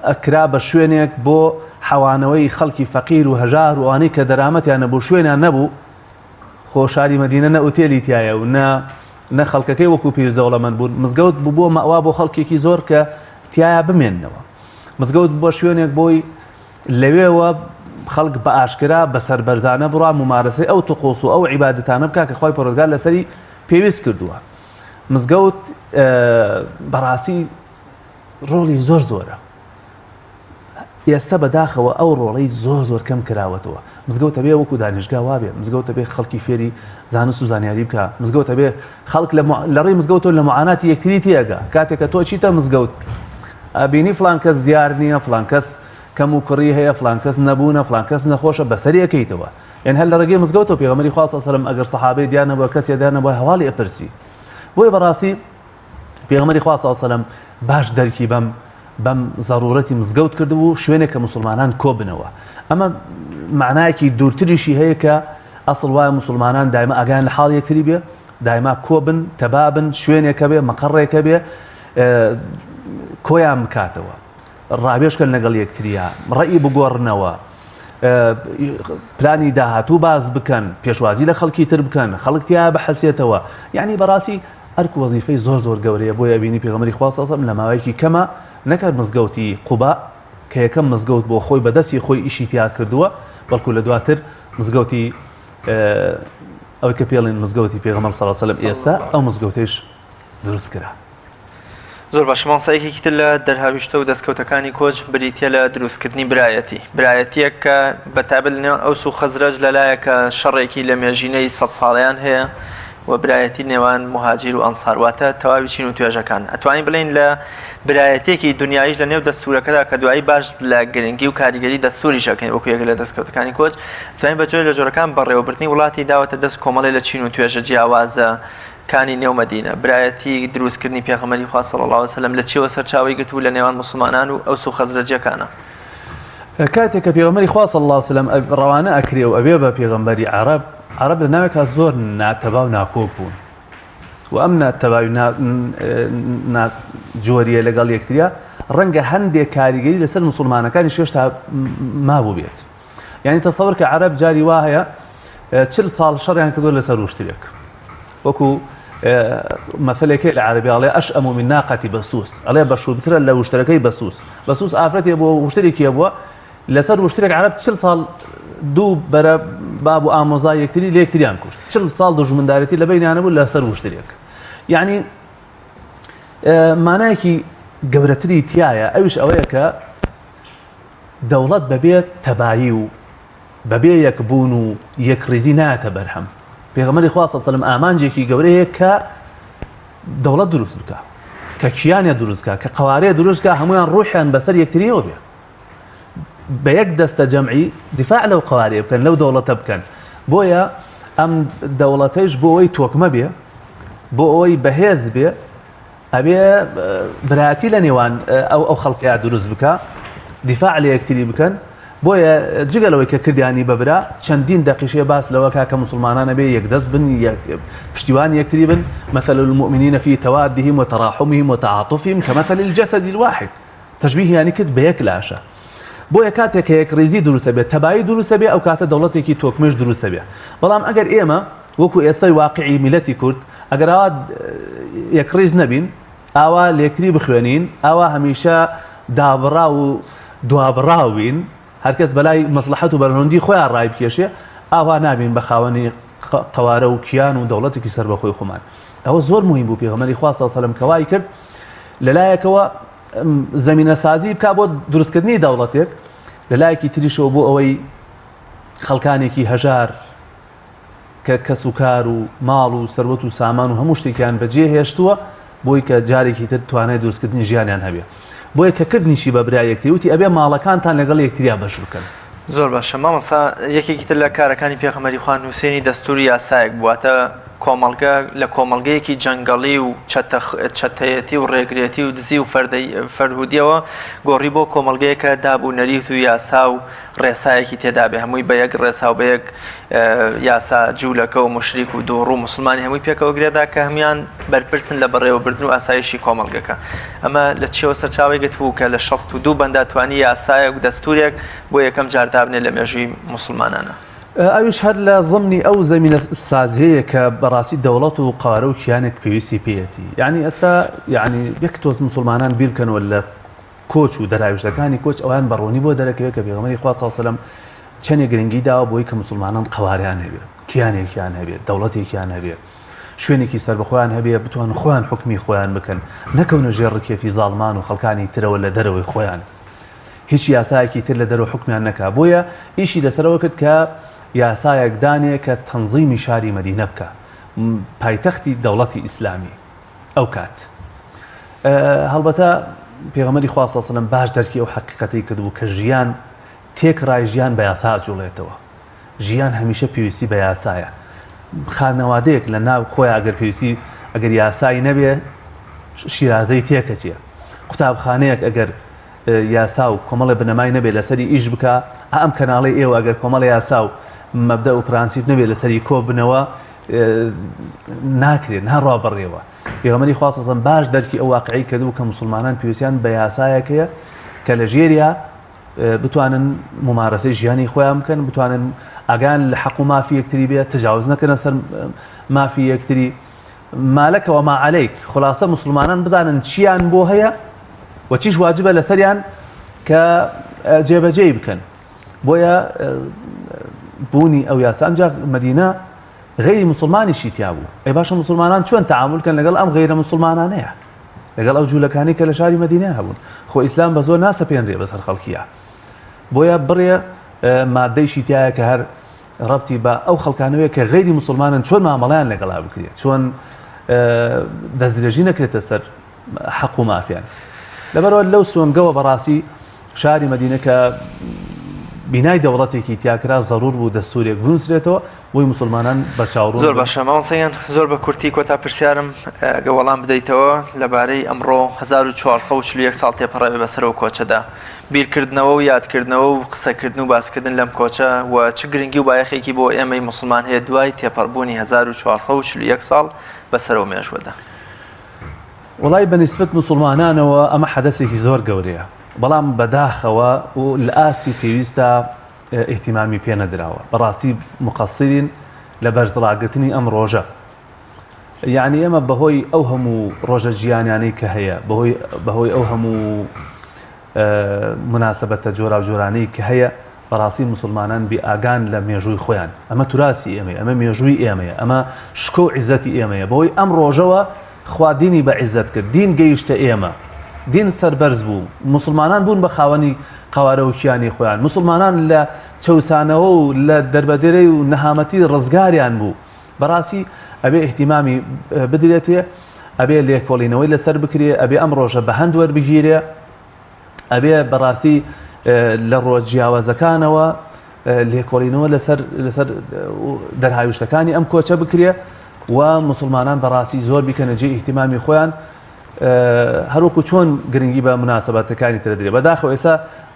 ئەکرا بە شوێنێک بۆ حەوانەوەی خەڵکی فەقیر و هەژار و ئەوانەی کە دەرامەتیان نەبوو شوێنیان نەبوو خۆ شاری مەدینە نە ئوتێلی تایە و نە خەڵکەکەی وەکو پیرزەوڵەمەند بوون مزگەوت بوو مەوا بۆ خەڵکێکی زۆر کە تایە بمێننەوە مزگەوت بۆ شوێنێک بۆی لەوێوە خەڵک بە ئاشکرا بەسەر بەرزانە بڕوا ممارەسەی ئەو توقوس و ئەو عیبادەتانە بکا کە خۆی پەروەردگار لەسەری پێویست کردووە مزگەوت بەڕاستی ڕۆڵی زۆرە ئێستا بەداخەوە ئەو ڕۆڵەی زۆر کەم کراوەتەوە مزگەوتە بێ وەکو دانیشگا وابێ مزگەوتە بێ خەڵکی فێری زانست و زانیاری بکە مزگەوتە بێ خەڵک لە ڕێی مزگەوتەوە لە معاناتی یەکتری تێگا کاتێک کە تۆ چیتە مزگەوت ئەبینی فڵان کەس دیار نییە فڵان کەس کەم و کوڕی هەیە فڵان کەس نەبوونە فڵان کەس نەخۆشە بەسەریەکەیتەوە یان هەر لە ڕێگەی مزگەوتەوە پێغەمبەری خوا صلی الله علیه و سلم ئەگەر سەحابەی دیار نەبووە کەسێ دیار نەبووە هەواڵی ئەپرسی بۆی بەڕاستی پێغەمبەری خوا صلی الله علیه و سلم باش دەرکی بەم ضرورەتی مزگەوت کردبوو شوێنێک کە مسلمانان کۆ بنەوە ئەمە معنایەکی دوورتریشی هەیە کە ئەسڵ وایە مسلمانان دایما ئاگیان لە حاڵ یەکتری بێ دایما کۆ بن تەبابن شوێنێکە بێ مەقڕێکە بێ کۆیان بکاتەوە ڕابێشکەن لەگەڵ یەکتریە ڕێی بگۆڕنەوە پلانی داهاتوو باز بکەن پێشوازی لە خەڵکی تر بکەن خەڵکتیا بەحەسێتەوە یعنی بەڕاستی ئەرک وەزیفەی زۆر گەورەیە بۆ یابینی پێغەمبەری خوا صلی الله علیه و سلم لە ماوەیەکی کەمە نەکرد مزگەوتی قوبا کە یەکەم مزگەوت بۆ خۆی بەدەستی خۆی ئیشی تیا کردووە بەڵکو لە دواتر مزگەوتی ئەوەی کە پێڵێن مزگەوتی پێغەمبەر صلی الله علیه و سلم ئێستا ئەو مزگەوتەیش دروست کرا. زۆر باش مامۆستایەکێکی تر لە دەرهاویشتە و دەستکەوتەکانی کۆچ بریتە لە دروستکردنی برایەتیەک کە بەتابەت لەنێوان ئەوس و خەزرەج لەلایەکە شەڕێکی لە مێژینەی 100 ساڵیان هەیە و برایەتی نێوان مهاجیر و ئەنسار واتە تەواوی چین و توێژەکان ئەتوانین بڵێن لە برایەتێکی دنیایش لە نێو دەستورەکەدا کە دوایی باش لە گرنگی و کاریگەری دەستوری شەکەین وەکو یەک لە دەستکەوتەکانی کۆچ توانین بەجۆرە لە جۆرەکان بەڕێوەبردنی وڵاتی داوەتە دەست کۆمەڵی لە چین و توێژە جیاوازە کانی نێو مەدینە برایەتی دروستکردنی پێغەمبەری خوا صلی الله علیه و سلم لە چیوە سەرچاوی گرتووە لە نێوان مسلمانان و ئەوس و خەزرەجیەکانە کاتێک کە پێغەمبەری خوا صلی الله علیه و سلم ڕەوانە ئەکرێ و ئەبێ بە پێغەمبەری عەرەب لە ناوێکا زۆر ناتەبا و ناکۆک بوون و ئەم ناتەباوی ناس جۆریە لەگەڵ یەکتریا ڕەنگە هەندێک کاریگەری لەسەر مسلمانەکانی شێشتا مابوو بێت یعنی تەسەوەر کە عەرەب جاری وا هەیە 40 ساڵ شەڕیان کردووە لەسەر وشترێک وەکو مەسەلێکی لە عەرەبی ئەڵێ ئەشئەم من ناقەتی بەسووس ئەڵێ بەشوبترە لە وشترەکەی بەسووس ئافرەتێ بۆ وشترێکیە بووە لەسەر وشترێک عەرەب 40 ساڵ دوو بەرە باب و ئامۆزای یەکتری لە یەکتریان کرد 40 ساڵ دژمندارەتی لە بینیانە بوو لەسەر وشترێک یعنی مانایەکی گەورەتری تایە ئەوش ئەوەیە کە دەوڵەت بەبێت تەبایی و بەبێ یەکبوون و یەکڕێزی نایەتە بەرهەم پێغەمبەری خوا صلی الله علیه و سلم ئامانجێکی گەورەیە کە دەوڵەت دروست بکە کە کیانێ دروست بکە کە قەوارێ دروست بکە هەمویان ڕوحیان بەسەر یەکتریەوە بێ بە یەک دەستە جەمعی دیفاع لەو قەوارێ بکەن لەو دەوڵەتە بکەن بۆیە ئەم دەوڵەتەیش بۆ ئەوەی تۆکمە بێ بۆ ئەوەی بەهێز بێ ئەبێ برایەتی لە نێوان ئەو خەڵکیان دروست بکە دیفاع لە یەکتری بکەن بۆیە جگەلەوەی کە کردیانی بەبرا چەندین دەقیقەیە باس لەوە کاکە مسلمانانە بێ یەکدەست بن پشتیوان یەکتری بن مثل المؤمنین فی توادهم وتراحمهم وتعاطفهم كمثل الجسد الواحد تشبیه یعنی کرد بە یەک لاشە بۆیە کاتێک کە یەکڕێزی دروستە بێت تەبایی دروستە بێ ئەو کاتە دەوڵەتێکی تۆکمەش دروستە بێ بەڵام ئەگەر ئێمە وەکو ئێستای واقعی میلەتی کورد ئەگەر ئاوا یەکڕێز نەبین ئاوا لە یەکتری بخوێنین ئاوا هەمیشە دابڕا و دوابڕاوین هەرکەس بەلای مەسلحەت و بەرهەوەندی خۆیان ڕای بکێشێ ئاوا نابین بە خاوەنی قەوارە و کیان و دەوڵەتێکی سەر بەخۆی خۆمان ئەوە زۆر مهم بوو پێغەمبەری خوا صلی الله علیه و سلم کەوای کرد لەلایەکەوە زەمینە سازی بکا بۆ دروستکردنی دەوڵەتێک لەلایەکی تریشەوە بۆ ئەوەی خەڵکانێکی هەژار کە کەس و کار و ماڵ و سەروەت و سامان و هەموو شتێکیان بەجێ هێشتووە بۆی کە جارێکی تر توانای دروستکردنی ژیانیان هەبێ بۆیە کە کردنیشی بە برای یەکتری وتی ئەبێ ماڵەکانتان لەگەڵ یەکتریا بەش بکەن زۆر باشە مامۆستا یەکێکی تر لە کارەکانی پێغەمبەری خوا نووسینی دەستوری یاسایەک بوواتە کۆمەڵگە لە کۆمەڵگەیەکی جەنگەڵی و چەتەیەتی و ڕێگرێتی و دزی و فەرهودیەوە گۆڕی بۆ کۆمەڵگەیەکە دابوو نەریت و یاسا و ڕێسایەکی تێدا بێ هەمووی بە یەک ڕێسا و بە یەک یاسا جوولەکە و مشریک و دووڕوو مسلمانی هەمووی پێکەوە گرێدا کە هەمیان بەرپرسن لە بەڕێوەبردن و ئاسایشی کۆمەڵگەکە ئەمە لە چێوە سەرچاوی گرتبوو کە لە 62 بەنداتوانی یاسایەک و دەستورێک بۆ یەکەم جار دابنێ لە مێژووی مسلمانانە ئەوش هەر لە زەمنی ئەو زەمینە سازەیە کە بەڕاستی دەوڵەت و قارە و کیانێک پێویستی پێیەتی یعنی ئێستا یعنی یەک تۆز مسلمانان بیر بکەنەوە لە کۆچ و دەراویشتەکانی کۆچ ئەویان بەڕۆنی بۆ دەرەکەوێت کە پێغەمبەری خوا صلی الله علیه و سلم چەندێک گرنگی داوە بۆی کە مسلمانان قەواریان هەبێت کیانێکیان هەبێت دەوڵەتێکیان هەبێت شوێنێکی سەربەخۆیان هەبێ بتوان خۆیان حکمی خۆیان بکەن نەکەونە ژێڕکێفی زاڵمان و خەڵکانی ترەوە لە دەرەوەی خۆیان هیچ یاسایەکی تر لە دەرەوە حکمیان نەکا بۆیە ئیشی لەسەرەوە کرد کە یاسایەک دانێ کە تەنزیمی شاری مەدینە بکە پایتەختی دەوڵەتی ئیسلامی ئەو کات هەڵبەتە پێغەمبەری خوا صلی الله علیه و سلم باش دەرکی ئەو حەقیقەتەی کردبوو کە ژیان تێکڕای ژیان بە یاسا جوڵێتەوە ژیان هەمیشە پێویستی بە یاسایە خانەوادەیەک لە ناو خۆی ئەگەر پێویستی ئەگەر یاسایی نەبێ شیرازەی تێکەچێ قوتابخانەیەک ئەگەر یاسا و کۆمەڵی بنەمای نەبێت لەسەری ئیش بکە ئەم کەناڵی ئێوە ئەگەر کۆمەڵی یاسا و مەبدە و پرانسیب نەبێت لەسەری کۆ بنەوە ناکرێت ناڕوا بڕێەوە پێغەمبەری خوا سەڵسەلام باش دەرکی ئەو واقعی کردو کە مسلمانان پێویستیان بە یاسایەکەیە کە لە ژێریا بتوانن ممارەسەی ژیانی خۆیان بکەن بتوانن ئەگان لە حەق و مافی یەکتری بێت تجاوز نەکەنە سەر مافی یەکتری مالەکەوە ما عەلەیک خلاصە مسلمانان بزانن چیان بۆ هەیە و چیش واجبە لەسەریان کە جێبەجێی بکەن بۆیە بوونی ئەو یاسا ئەمجا مەدینە غیری مسلمانیشی تیا بوو ئەی باشە مسلمانان چۆن تەعاملکەن لەگەڵ ئەم غیرە مسلمانانەیە لەگەڵ ئەو جوولەکانی کە لە شاری مەدینە هەبوون خۆ ئیسلام بە زۆر ناسەپێنرێ بەسەر خەڵکیە بۆیە بڕێ مادەیشی تایە کە هەر ڕەبتی بە ئەو خەڵکانەوەیە کە غیری مسلمانن چۆن مامەڵیان لەگەڵا بکرێت چۆن دەستدرێژی نەکرێتە سەر حەق و مافیان لەبەرەوە لەو سۆنگەوە بەڕاستی شاری مەدینە کە بینای دەوڵەتێکی تیاکرا ضرور بوو دەستورێک بنووسرێتەوە بۆی مسلمانان بە چاوڕوون زۆر باشە ماوەسەیان زۆر بە کورتی کۆتا پرسیارم گە وەڵام بدەیتەوە لەبارەی ئەمڕۆ 1441 ساڵ تێپەڕێ بەسەرەوە کۆچەدا بیرکردنەوە و یادکردنەوە و قسەکردن و باسکردن لەم کۆچە و چ گرنگی و بایەخێکی بۆ ئێمەی مسلمان هەیە دوای تێپەڕبوونی 1441 ساڵ بەسەرەوە مێژوەدا وڵای بەنسبەت مسلمانانەوە ئەمە حەدەسێکی زۆر گەورەیە بەڵام بەداخەوە و لە ئاستی پێویستە ئیهتیمامی پێ نەدراوە بەڕاستی مقەسرین لە بەرزدڵاگرتنی ئەم ڕۆژە یعنی ئێمە بەهۆی ئەو هەموو ڕۆژە ژیانیانەی کە هەیە بەهۆی ئەو هەموو مناسبەتە جۆرا و جۆرانەی کە هەیە بەڕاستی مسلمانان بێ ئاگان لە مێژووی خۆیان ئەمە توراسی ئێمەیە ئەمە مێژووی ئێمەیە ئەمە شکۆ و عیزەتی ئێمەیە بەهۆی ئەم ڕۆژەوە خوا دینی بە عیزەت کرد دین گەیشتە ئێمە دین سەربەرز بوو مسلمانان بوون بە خاوەنی قاوارەوەکیانی خۆیان مسلمانان لە چەوسانەوە و لە دەربەدەرەی و نەهامەتی ڕزگاریان بوو بەڕاستی ئەبێ احتیمامی بدرێتێ ئەبێ لێکۆڵینەوەی لەسەر بکرێ ئەبێ ئەم ڕۆژە بە هەند وەربگیرێ ئەبێ بەڕاستی لە ڕۆژ جیاوازەکانەوە لێکۆڵینەوە لەسەر دەرهاویشتەکانی ئەم کۆچە بکرێ و مسلمانان بەڕاستی زۆر بیکەنە جێ احتیمامی خۆیان هەروکو چۆن گرنگی بە مناسبەتەکانی تر دەدرێت بەداخەوە ئێستا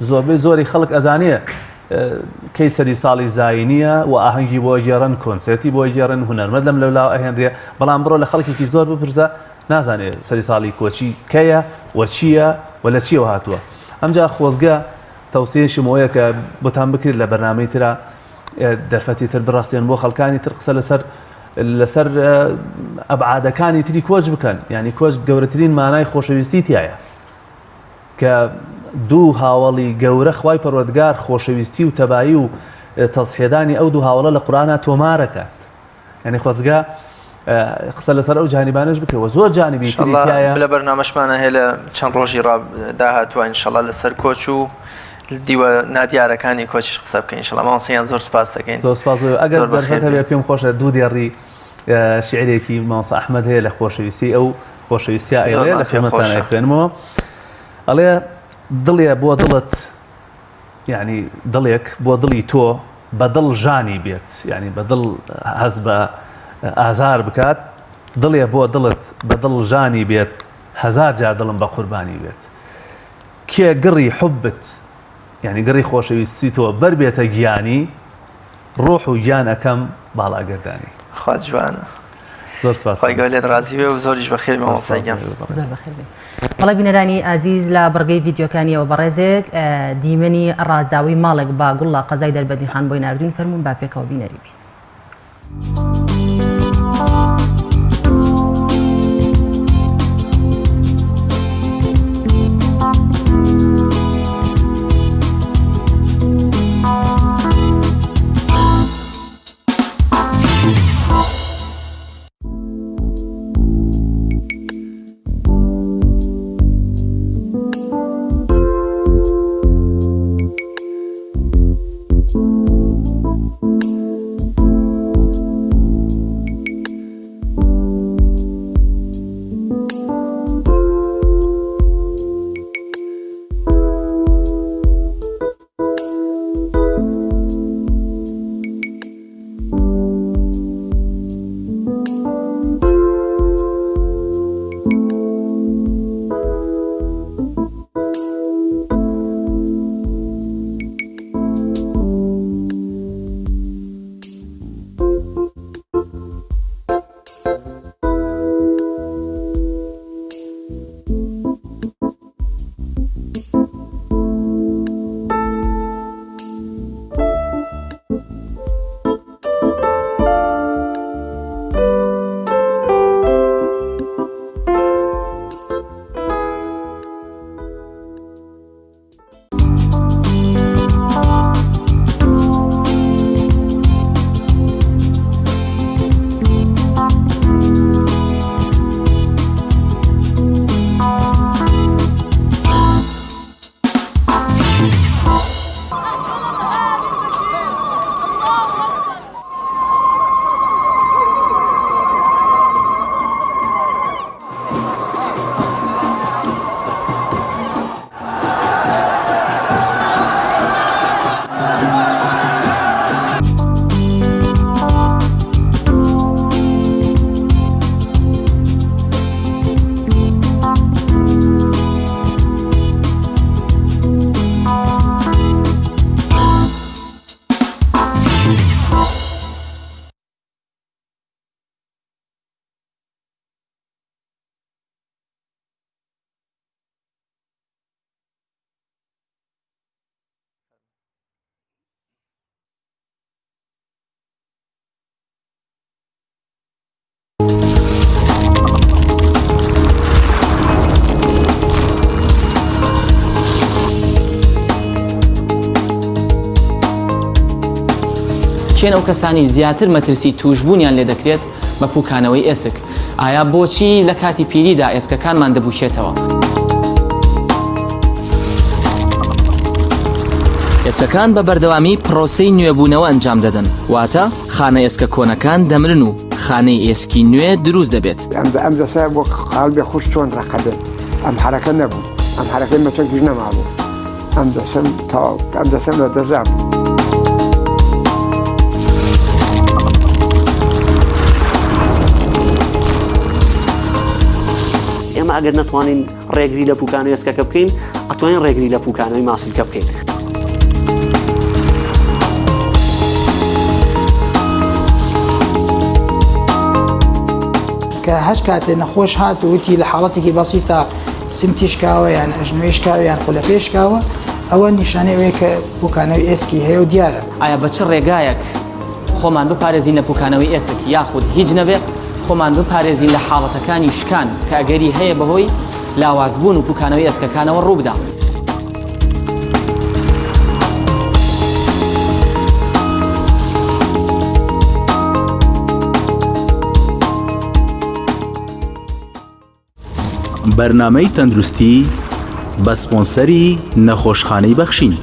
زۆربەی زۆری خەڵک ئەزانێ کەی سەری ساڵی زاینیە و ئاهەنگی بۆ گێڕن کۆنسرتی بۆ گێڕن هونەرمەند لەم لەولاوە ئەهێنرێ بەڵام بڕۆ لە خەڵکێکی زۆر بپرسە نازانێت سەری ساڵی کۆچی کەیە و چییە و لە چیەوە هاتووە ئەمجا خۆزگە تەوسیەشمەوەیە کە بۆتان بکرێت لە بەرنامەی ترە دەرفەتی تر بڕاستێن بۆ خەڵکانی تر قسە لەسەر ئەبعادەکانی تری کۆچ بکەن یعنی کۆچ گەورەترین مانای خۆشەویستی تایە کە دوو هاوڵی گەورە خوای پەروەردگار خۆشەویستی و تەبایی و تەسحێدانی ئەو دوو هاوڵە لە قورئانە تۆمارەکات یعنی خۆزگە قسە لەسەر ئەو جانیبانەش بکەوە زۆر جانیبی تری تایە لە بەرنامەشمانە هەیە لە چەند ڕۆژی داهاتوە ئینشەڵا لەسەر کۆچ و دیوە نادیارەکانی کۆچیش قسە بکەین ئینشەڵا مامۆستایان زۆر سپاس دەکەین زۆر سپاس ئەگەر دەرفەت هەبێ پێم خۆشە دوو دێڕی شعرێکی مامۆستا ئەحمەد هەیە لە خۆشەویستی ئەو خۆشەویستیە ئەیڵێ لە خێمەتان ئەیخوێنمەوە ئەڵێ دڵێ بۆ دڵت یعنی دڵێک بۆ دڵی تۆ بە دڵ ژانی بێت یعنی بە دڵ هەز بە ئازار بکات دڵێ بۆ دڵت بە دڵ ژانی بێت هەزار جار دڵم بە قوربانی بێت کێ گڕی حوبت یعنی گڕی خۆشەویستی تۆ بەر بێتە گیانی ڕۆح و گیان ئەەکەم باڵاگەردانی خوا جوانە زۆر سپاس خی گەورە لێت ڕازی بێ و زۆریش بەخێر مامۆستایگیان بەڵێ بینەرانی ئازیز لە بڕگەی ڤیدیۆکانیەوە بەڕێزێک دیمەنی ڕازاوی ماڵێک با گوڵا قەزای دەربەدی خان بۆی ناردوین فەرمون با پێکەوە بینەری بین. چێن ئەو کەسانی زیاتر مەترسی توشبوونیان لێ دەکرێت بە پوکانەوەی ئێسک. ئایا بۆچی لە کاتی پیریدا ئێسکەکانمان دەبوشێتەوە؟ ئێسکەکان بە بەردەوامی پرۆسەی نوێبوونەوە ئەنجام دەدەن، واتە خانە ئێسکە کۆنەکان دەمرن و خانەی ئێسکی نوێ دروست دەبێت. ئەم دەسە بۆ قالبێ خوش چۆن ڕقەبێت ئەم حرەکە نەبوو، ئەم حرەکەی مەچەندی نەمابوو، ئەم دەسەم لە دەژام. ئێمە ئەگەر نەتوانین ڕێگری لە پوکانەوەی ئێسکەکە بکەین، ئەتوانین ڕێگری لە پوکانەوەی ماسوولکە بکەین. کە هەش کاتێ نەخۆش هات و وتی لە حاڵەتێکی بەسیتە سمتیشکاوە یان ئەژنوێشکاوە یان خولە پێشکاوە، ئەوە نیشانەیەوەیە کە پوکانەوەی ئێسکی هەیە و دیارە. ئایا بە چ ڕێگایەک خۆمان بپارێزین لە پوکانەوەی ئێسک یاخود هیچ نەبێت خۆمان بپارێزین لە حاڵەتەکانی شکان کە ئەگەری هەیە بەهۆی لاوازبوون و پوکانەوەی ئێسکەکانەوە ڕووبدا؟ بەرنامەی تەندروستی بە سپۆنسەری نەخۆشخانەی بەخشین.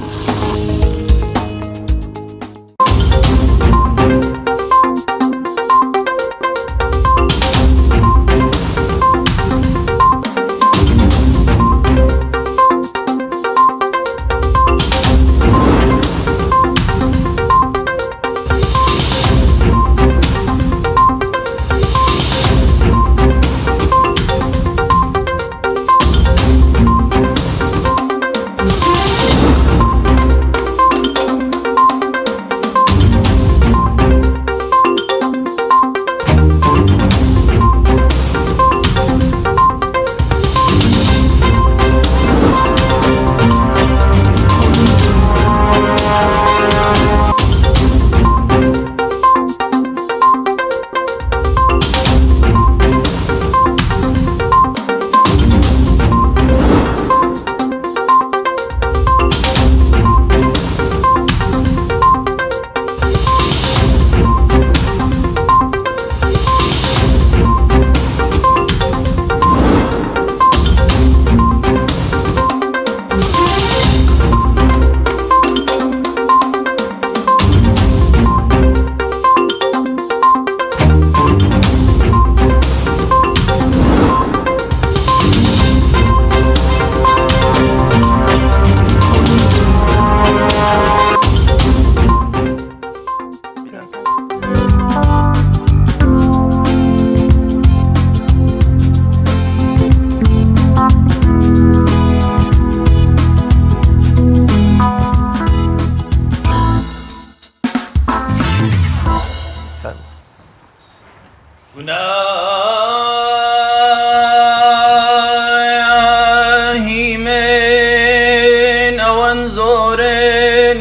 گوناهی من ئەوەن زۆرن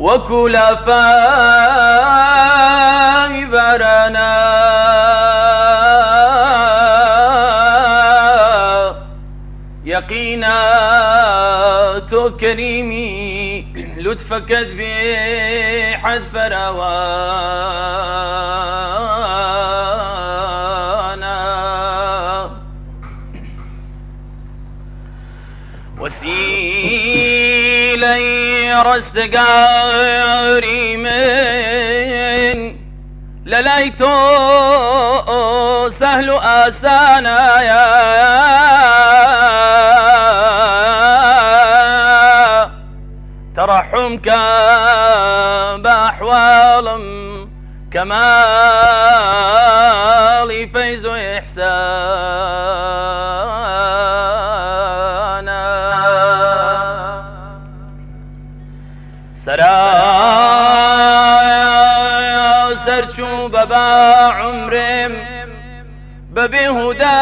وەکو لافای بارانە یەقینە تۆ کەریمی لوتفەکەت بێ حەد فەراوانە وەسیلەی ڕستگاری من لەلای تۆ سەهل و ئاسانایە ترحمك بأحوالم كمالي فيز إحسانا سرايا سرچو بابا عمرم ببهدا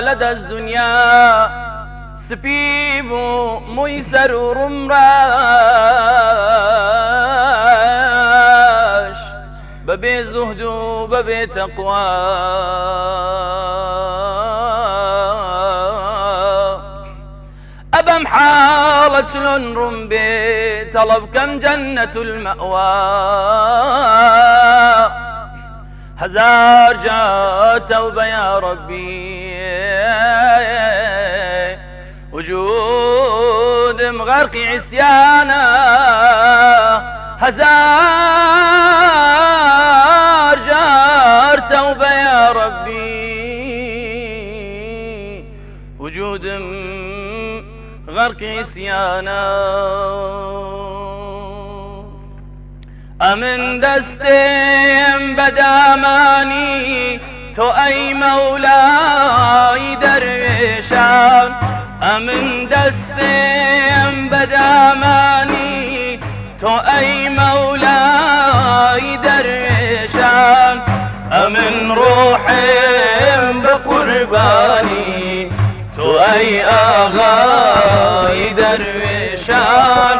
لدى الدنيا سبيب ميسر رمراش ببي زهد ببي تقوى أبم حالة شلون رمبي طلب كم جنة المأوى هزار جاء توبة يا ربي وجود مغرق عصيانا هزار جار توبة يا ربي وجود غرق عصيانا أمن دستم بداماني تو أي مولاي درويشان أمن دستم بداماني تو أي مولاي درويشان أمن روحم بقرباني تو أي آغاي درويشان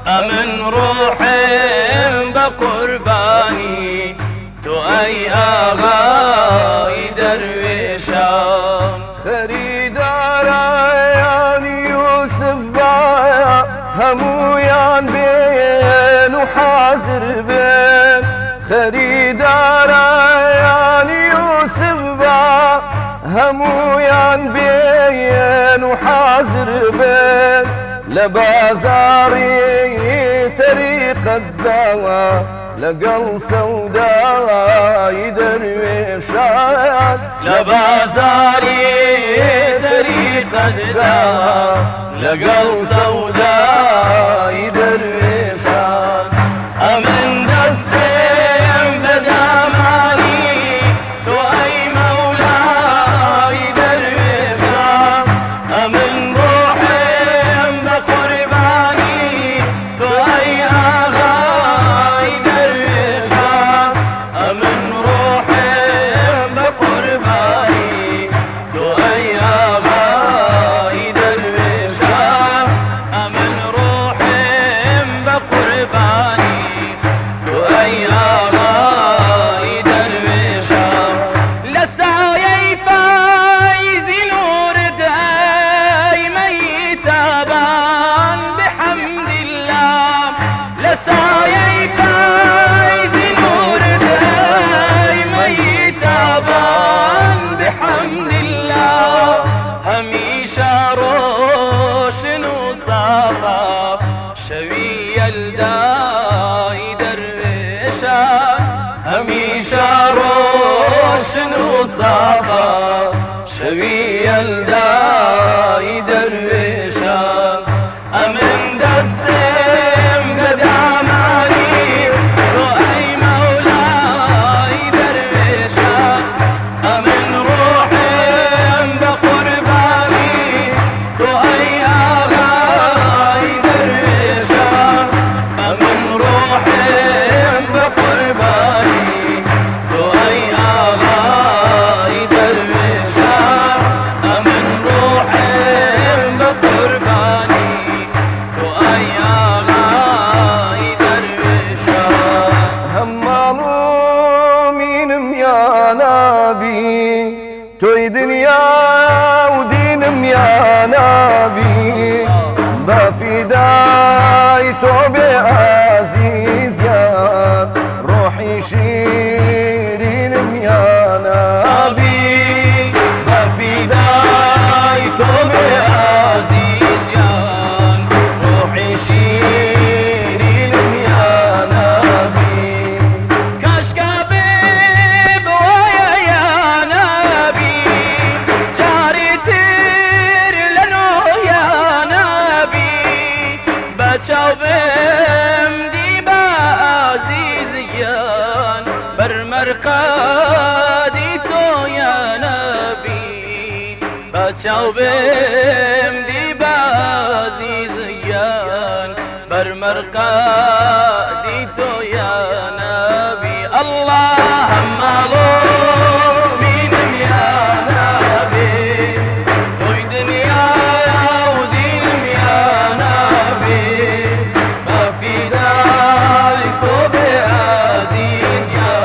أمن روحم بقرباني تو أي آغاي درويشان خريداريان يوسف بايا همويان بين وحازر بين خريداريان يوسف بايا همويان بين وحازر بين لبازاري طريق الدواء لقل سوداء درويشان لبازاري طريق الدواء لقل سوداء درويشان أمن دستم بداماني تو أي مولاي درويشان أمن روحم بقرباني تو أي آغاي درويشان أمن روحم بقرباني تو أي آغاي درويشان أمن روحم بقرباني تو أي آغاي درويشان لسعي فايز نور داي ميتابان بحمد الله لسعي فايز نور داي ميتابان بحمد الله هميشة روشن وصافا شوي الداي درويشان هميشة روشن وصافا شوي الداي درويشان أمن دستم بداماني تو أي مولاي درويشان أمن روحم بقرباني تو أي آغاي درويشان أمن روحم بقرباني تو أي آغاي درويشان أمن روحم بقرباني تو أي آغاي درويشان همالو مينم يا نبي توي دنيا ودينم يا نبي بفداي توبي عزيز يا روحي شيرينم يا نبي بفداي توبي عزيز يا روحي شيرينم يا نبي كشكبي بوايا يا نبي جاري تير لنو يا نبي بتشوفم ديبا عزيز يان برمرقادي تو يا نبي بتشوفم ديبا عزيز يان برمرقادي تو يا نبي اللهم مينم يا نبي توي دنيا ودينم يا نبي ما في داعي توبي عزيز يا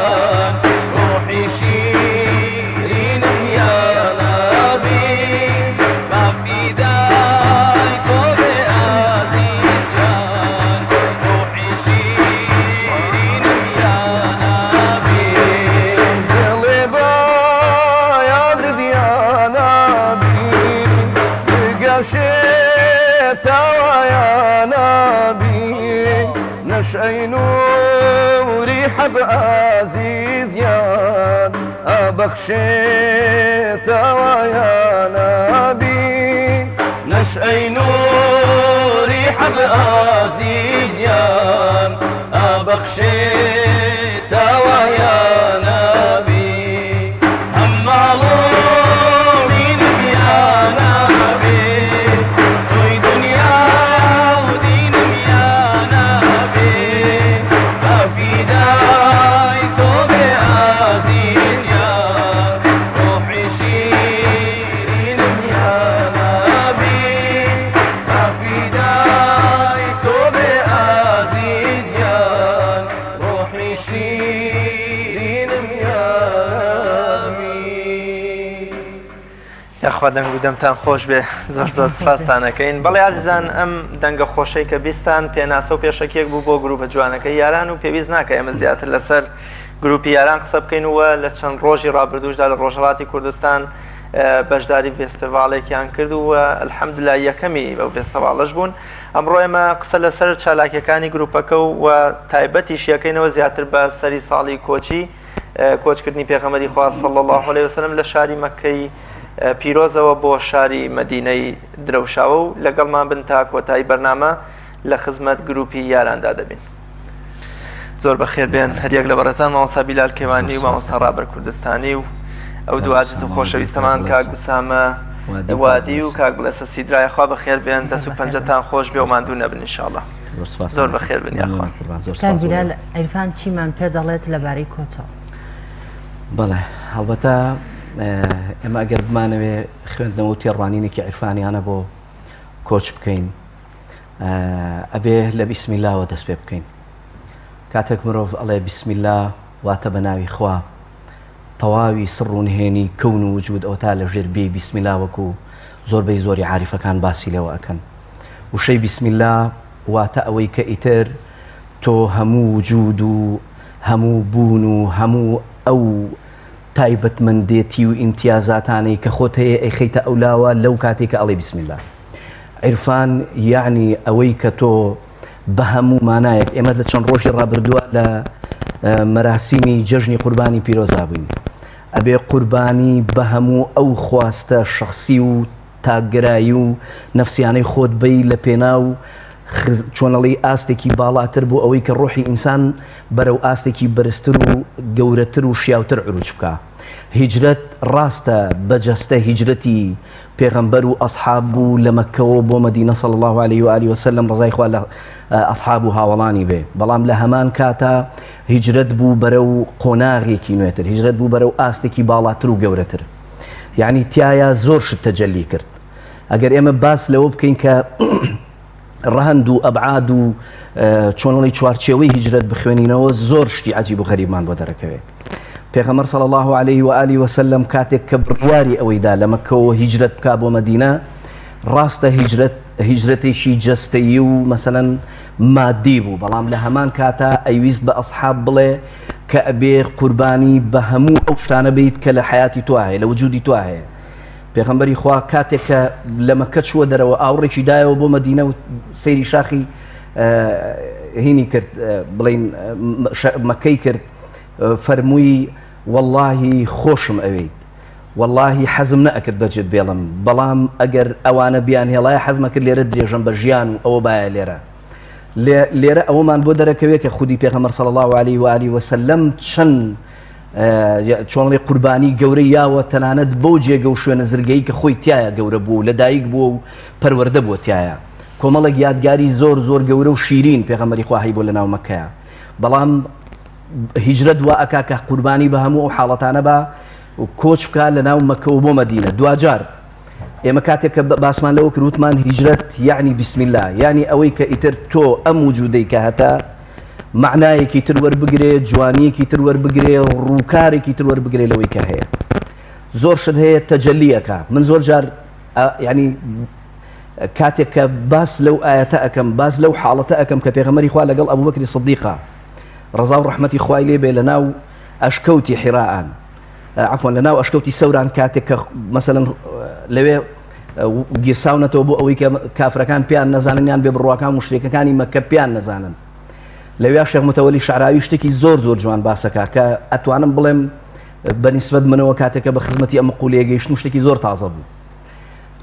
روحي شيرينم يا نبي ما في داعي يا نبي نشأي نوري حب عزيز يا أبخشيت يا نبي نشأي نوري حب عزيز يا أبخشيت يا نبي هم معلومين يا نبي توي دنيا ودين يا نبي ما في داعي توبة عزيز يا روحي شيرين يا نبي ما في داعي توبة عزيز يا روحي شيرين يا نبي یاخوا دەنگ و دەمتان خۆش بێ زۆر زۆر سپاستانەکەین. بەڵێ عزیزان ئەم دەنگە خۆشەی کە بیستان پێناسە و پێشەکێک بوو بۆ گروپە جوانەکەی یاران و پێویست ناکە ئێمە زیاتر لەسەر گروپی یاران قسە بکەین وە لە چەند ڕۆژی ڕابردووشدا لە ڕۆژهەڵاتی کوردستان بەشداری فێستیڤالێکیان کرد و ئەلحەمدولای یەکەمی ئەو فێستیڤالەش بوون. ئەمڕۆ ئێمە قسە لەسەر چالاکیەکانی گروپەکە و تایبەتی شیەکەینەوە زیاتر بە سەری ساڵی کۆچی کۆچکردنی پێغەمبەری خوا صلی الله علیه وسلم لە شاری مەککەی پیرۆزەوە بۆ شاری مەدینەی درەوشاوە و لەگەڵمان بن تا کۆتایی بەرنامە لە خزمەت گروپی یاراندا دەبین. زۆر بەخێر بێن هەریەک لە بەڕێزان مامۆستا بیلال کێوانی و مامۆستا ڕابەر کوردستانی و ئەو دوو عاجز و خۆشەویستەمان کاک گوسامە وادی و کاک بڵێسە سیدرای خوا بەخێر بێن دەست و پەنجەتان خۆش بێ و ماندوو نەبن ئینشاءڵڵا. زۆر بەخێر بن یاخوا. کاک بیلال عیرفان چیمان پێ دەڵێت لەبارەی کۆچەوە؟ بەڵێ هەڵبەتە ئێمە ئەگەر بمانەوێ خوێندنەوە و تێڕوانینێکی عیرفانیانە بۆ کۆچ بکەین ئەبێ لە بیسمیلاوە دەست پێ بکەین. کاتێک مرۆڤ ئەڵێ بیسمیلا واتە بە ناوی خوا تەواوی سڕ و نهێنی کەون و وجود ئەو تا لە ژێر بێ بیسمیلا وەکو زۆربەی زۆری عاریفەکان باسی لەوە ئەکەن. وشەی بیسمیلا واتە ئەوەی کە ئیتر تۆ هەموو وجود و هەموو بوون و هەموو ئەو تایبەتمەندێتی و ئیمتیازاتانەی کە خۆت هەیە ئەیخەیتە ئەولاوە لەو کاتێک کە ئەڵێ بیسمیلا. عیرفان یعنی ئەوەی کە تۆ بە هەموو مانایەک ئێمە لە چەند ڕۆژی ڕابردووە لە مەراسیمی جەژنی قوربانی پیرۆزا بووین. ئەبێ قوربانی بە هەموو ئەو خواستە شخصی و تاگرایی و نەفسیانەی خۆت بەی لە پێناو چۆنەڵی ئاستێکی باڵاتر بۆ ئەوەی کە ڕۆحی ئینسان بەرەو ئاستێکی بەرزتر و گەورەتر و شیاوتر عروج بکە. هیجرەت ڕاستە بەجەستە هیجرەتی پێغەمبەر و ئەسحاب بوو لە مەککەوە بۆ مەدینە صلی الله علیه و آله وسلم ڕزای خوا لە ئەسحاب و هاوڵانی بێ. بەڵام لە هەمان کاتە هیجرەت بوو بەرەو قۆناغێکی نوێتر، هیجرەت بوو بەرەو ئاستێکی باڵاتر و گەورەتر. یعنی تایە زۆر شت تەجەلی کرد. ئەگەر ئێمە باس لەوە بکەین کە ڕەهەند و ئەبعاد و چۆنەڵی چوارچێوەی هیجرەت بخوێنینەوە زۆر شتی عەجیب و غەریبمان بۆ دەرەکەوێت. پێغەمبەر صلی الله علیه و آله وسلم کاتێک کە بڕواری ئەوەیدا لە مەککەوە هیجرەت بکا بۆ مەدینە ڕاستە هیجرەتێکی جەستەیی و مەسەلەن مادی بوو، بەڵام لە هەمان کاتە ئەیویست بە ئەسحاب بڵێ کە ئەبێ قوربانی بە هەموو ئەو شتانە بیت کە لە حیاتی توا هەیە لە وجودی توا هەیە. پێغەمبەری خوا کاتێک کە لە مەککە چووە دەرەوە ئاوڕێکی دایەوە بۆ مەدینە و سەیری شاخی هینی کرد بڵین مەکەی کرد فەرمووی واللهی خۆشم ئەوەیت، واللهی حەزم نەئەکرد بەجێت بێڵم، بەڵام ئەگەر ئەوانە بیان هێڵایە حەزمە کرد لێرە درێژم بە ژیان و ئەوە باە لێرە ئەوەمان بۆ دەرەکەوێت کە خودی پێغەمبەر صلی الله علیه و آله وسلم چەند چۆنڵی قوربانی گەورەی یاوە تەنانەت بۆ جێگە و شوێنە زرگەی کە خۆی تایە گەورە بوو لە دایک بووە و پەروەردە بووە تایە. کۆمەڵێک یادگاری زۆر زۆر گەورە و شیرین پێغەمبەری خوا هەی بۆ لە ناو مەککەیە. بەڵام هیجرەت وا ئەکا کە قوربانی بە هەموو ئەو حاڵەتانە بە کۆچ بکە لە ناو مەککەوە بۆ مەدینە. دوجار ئێمە کاتێک کە باسمان لەوە کردوتمان هیجرەت یعنی بیسمیلا، یعنی ئەوەی کە ئیتر تۆ ئەم وجودەی کە هەتا معنایەکی تر وەربگرێ، جوانیەکی تر وەربگرێ، ڕووکارێکی تر وەربگرێ لەوەی کە هەیە. زۆر شت هەیە تەجەلیەکە. من زۆر جار ینی کاتێک کە باس لەو ئاەتە ئەەکەم، باس لەو حاڵەتە ئەەکەم کە پێغەمبەری خوا لەگەڵ ئەبوبەکری سیدیقە ڕەزا و ڕەحمەتی خوای لێ بێ لە ناو ئەشکەوتی حیراان، عەفوەن لە ناو ئەشکەوتی سەوران، کاتێک کە مەسەلەن لەوێ گیرساونەتەوە بۆ ئەوەی کە کافرەکان پیان نەزانن بێ بڕواکان مشتێکەکانی مەکە پیان نەزانن. لەوێ شێخ متەوەلی شعراوی شتێکی زۆر جوان باسەکە کە ئەتوانم بڵێم بەنسبەت منەوە کاتێکە بە خزمەتی ئەمە قولەیە گەیشتن شتێکی زۆر تازە بوو.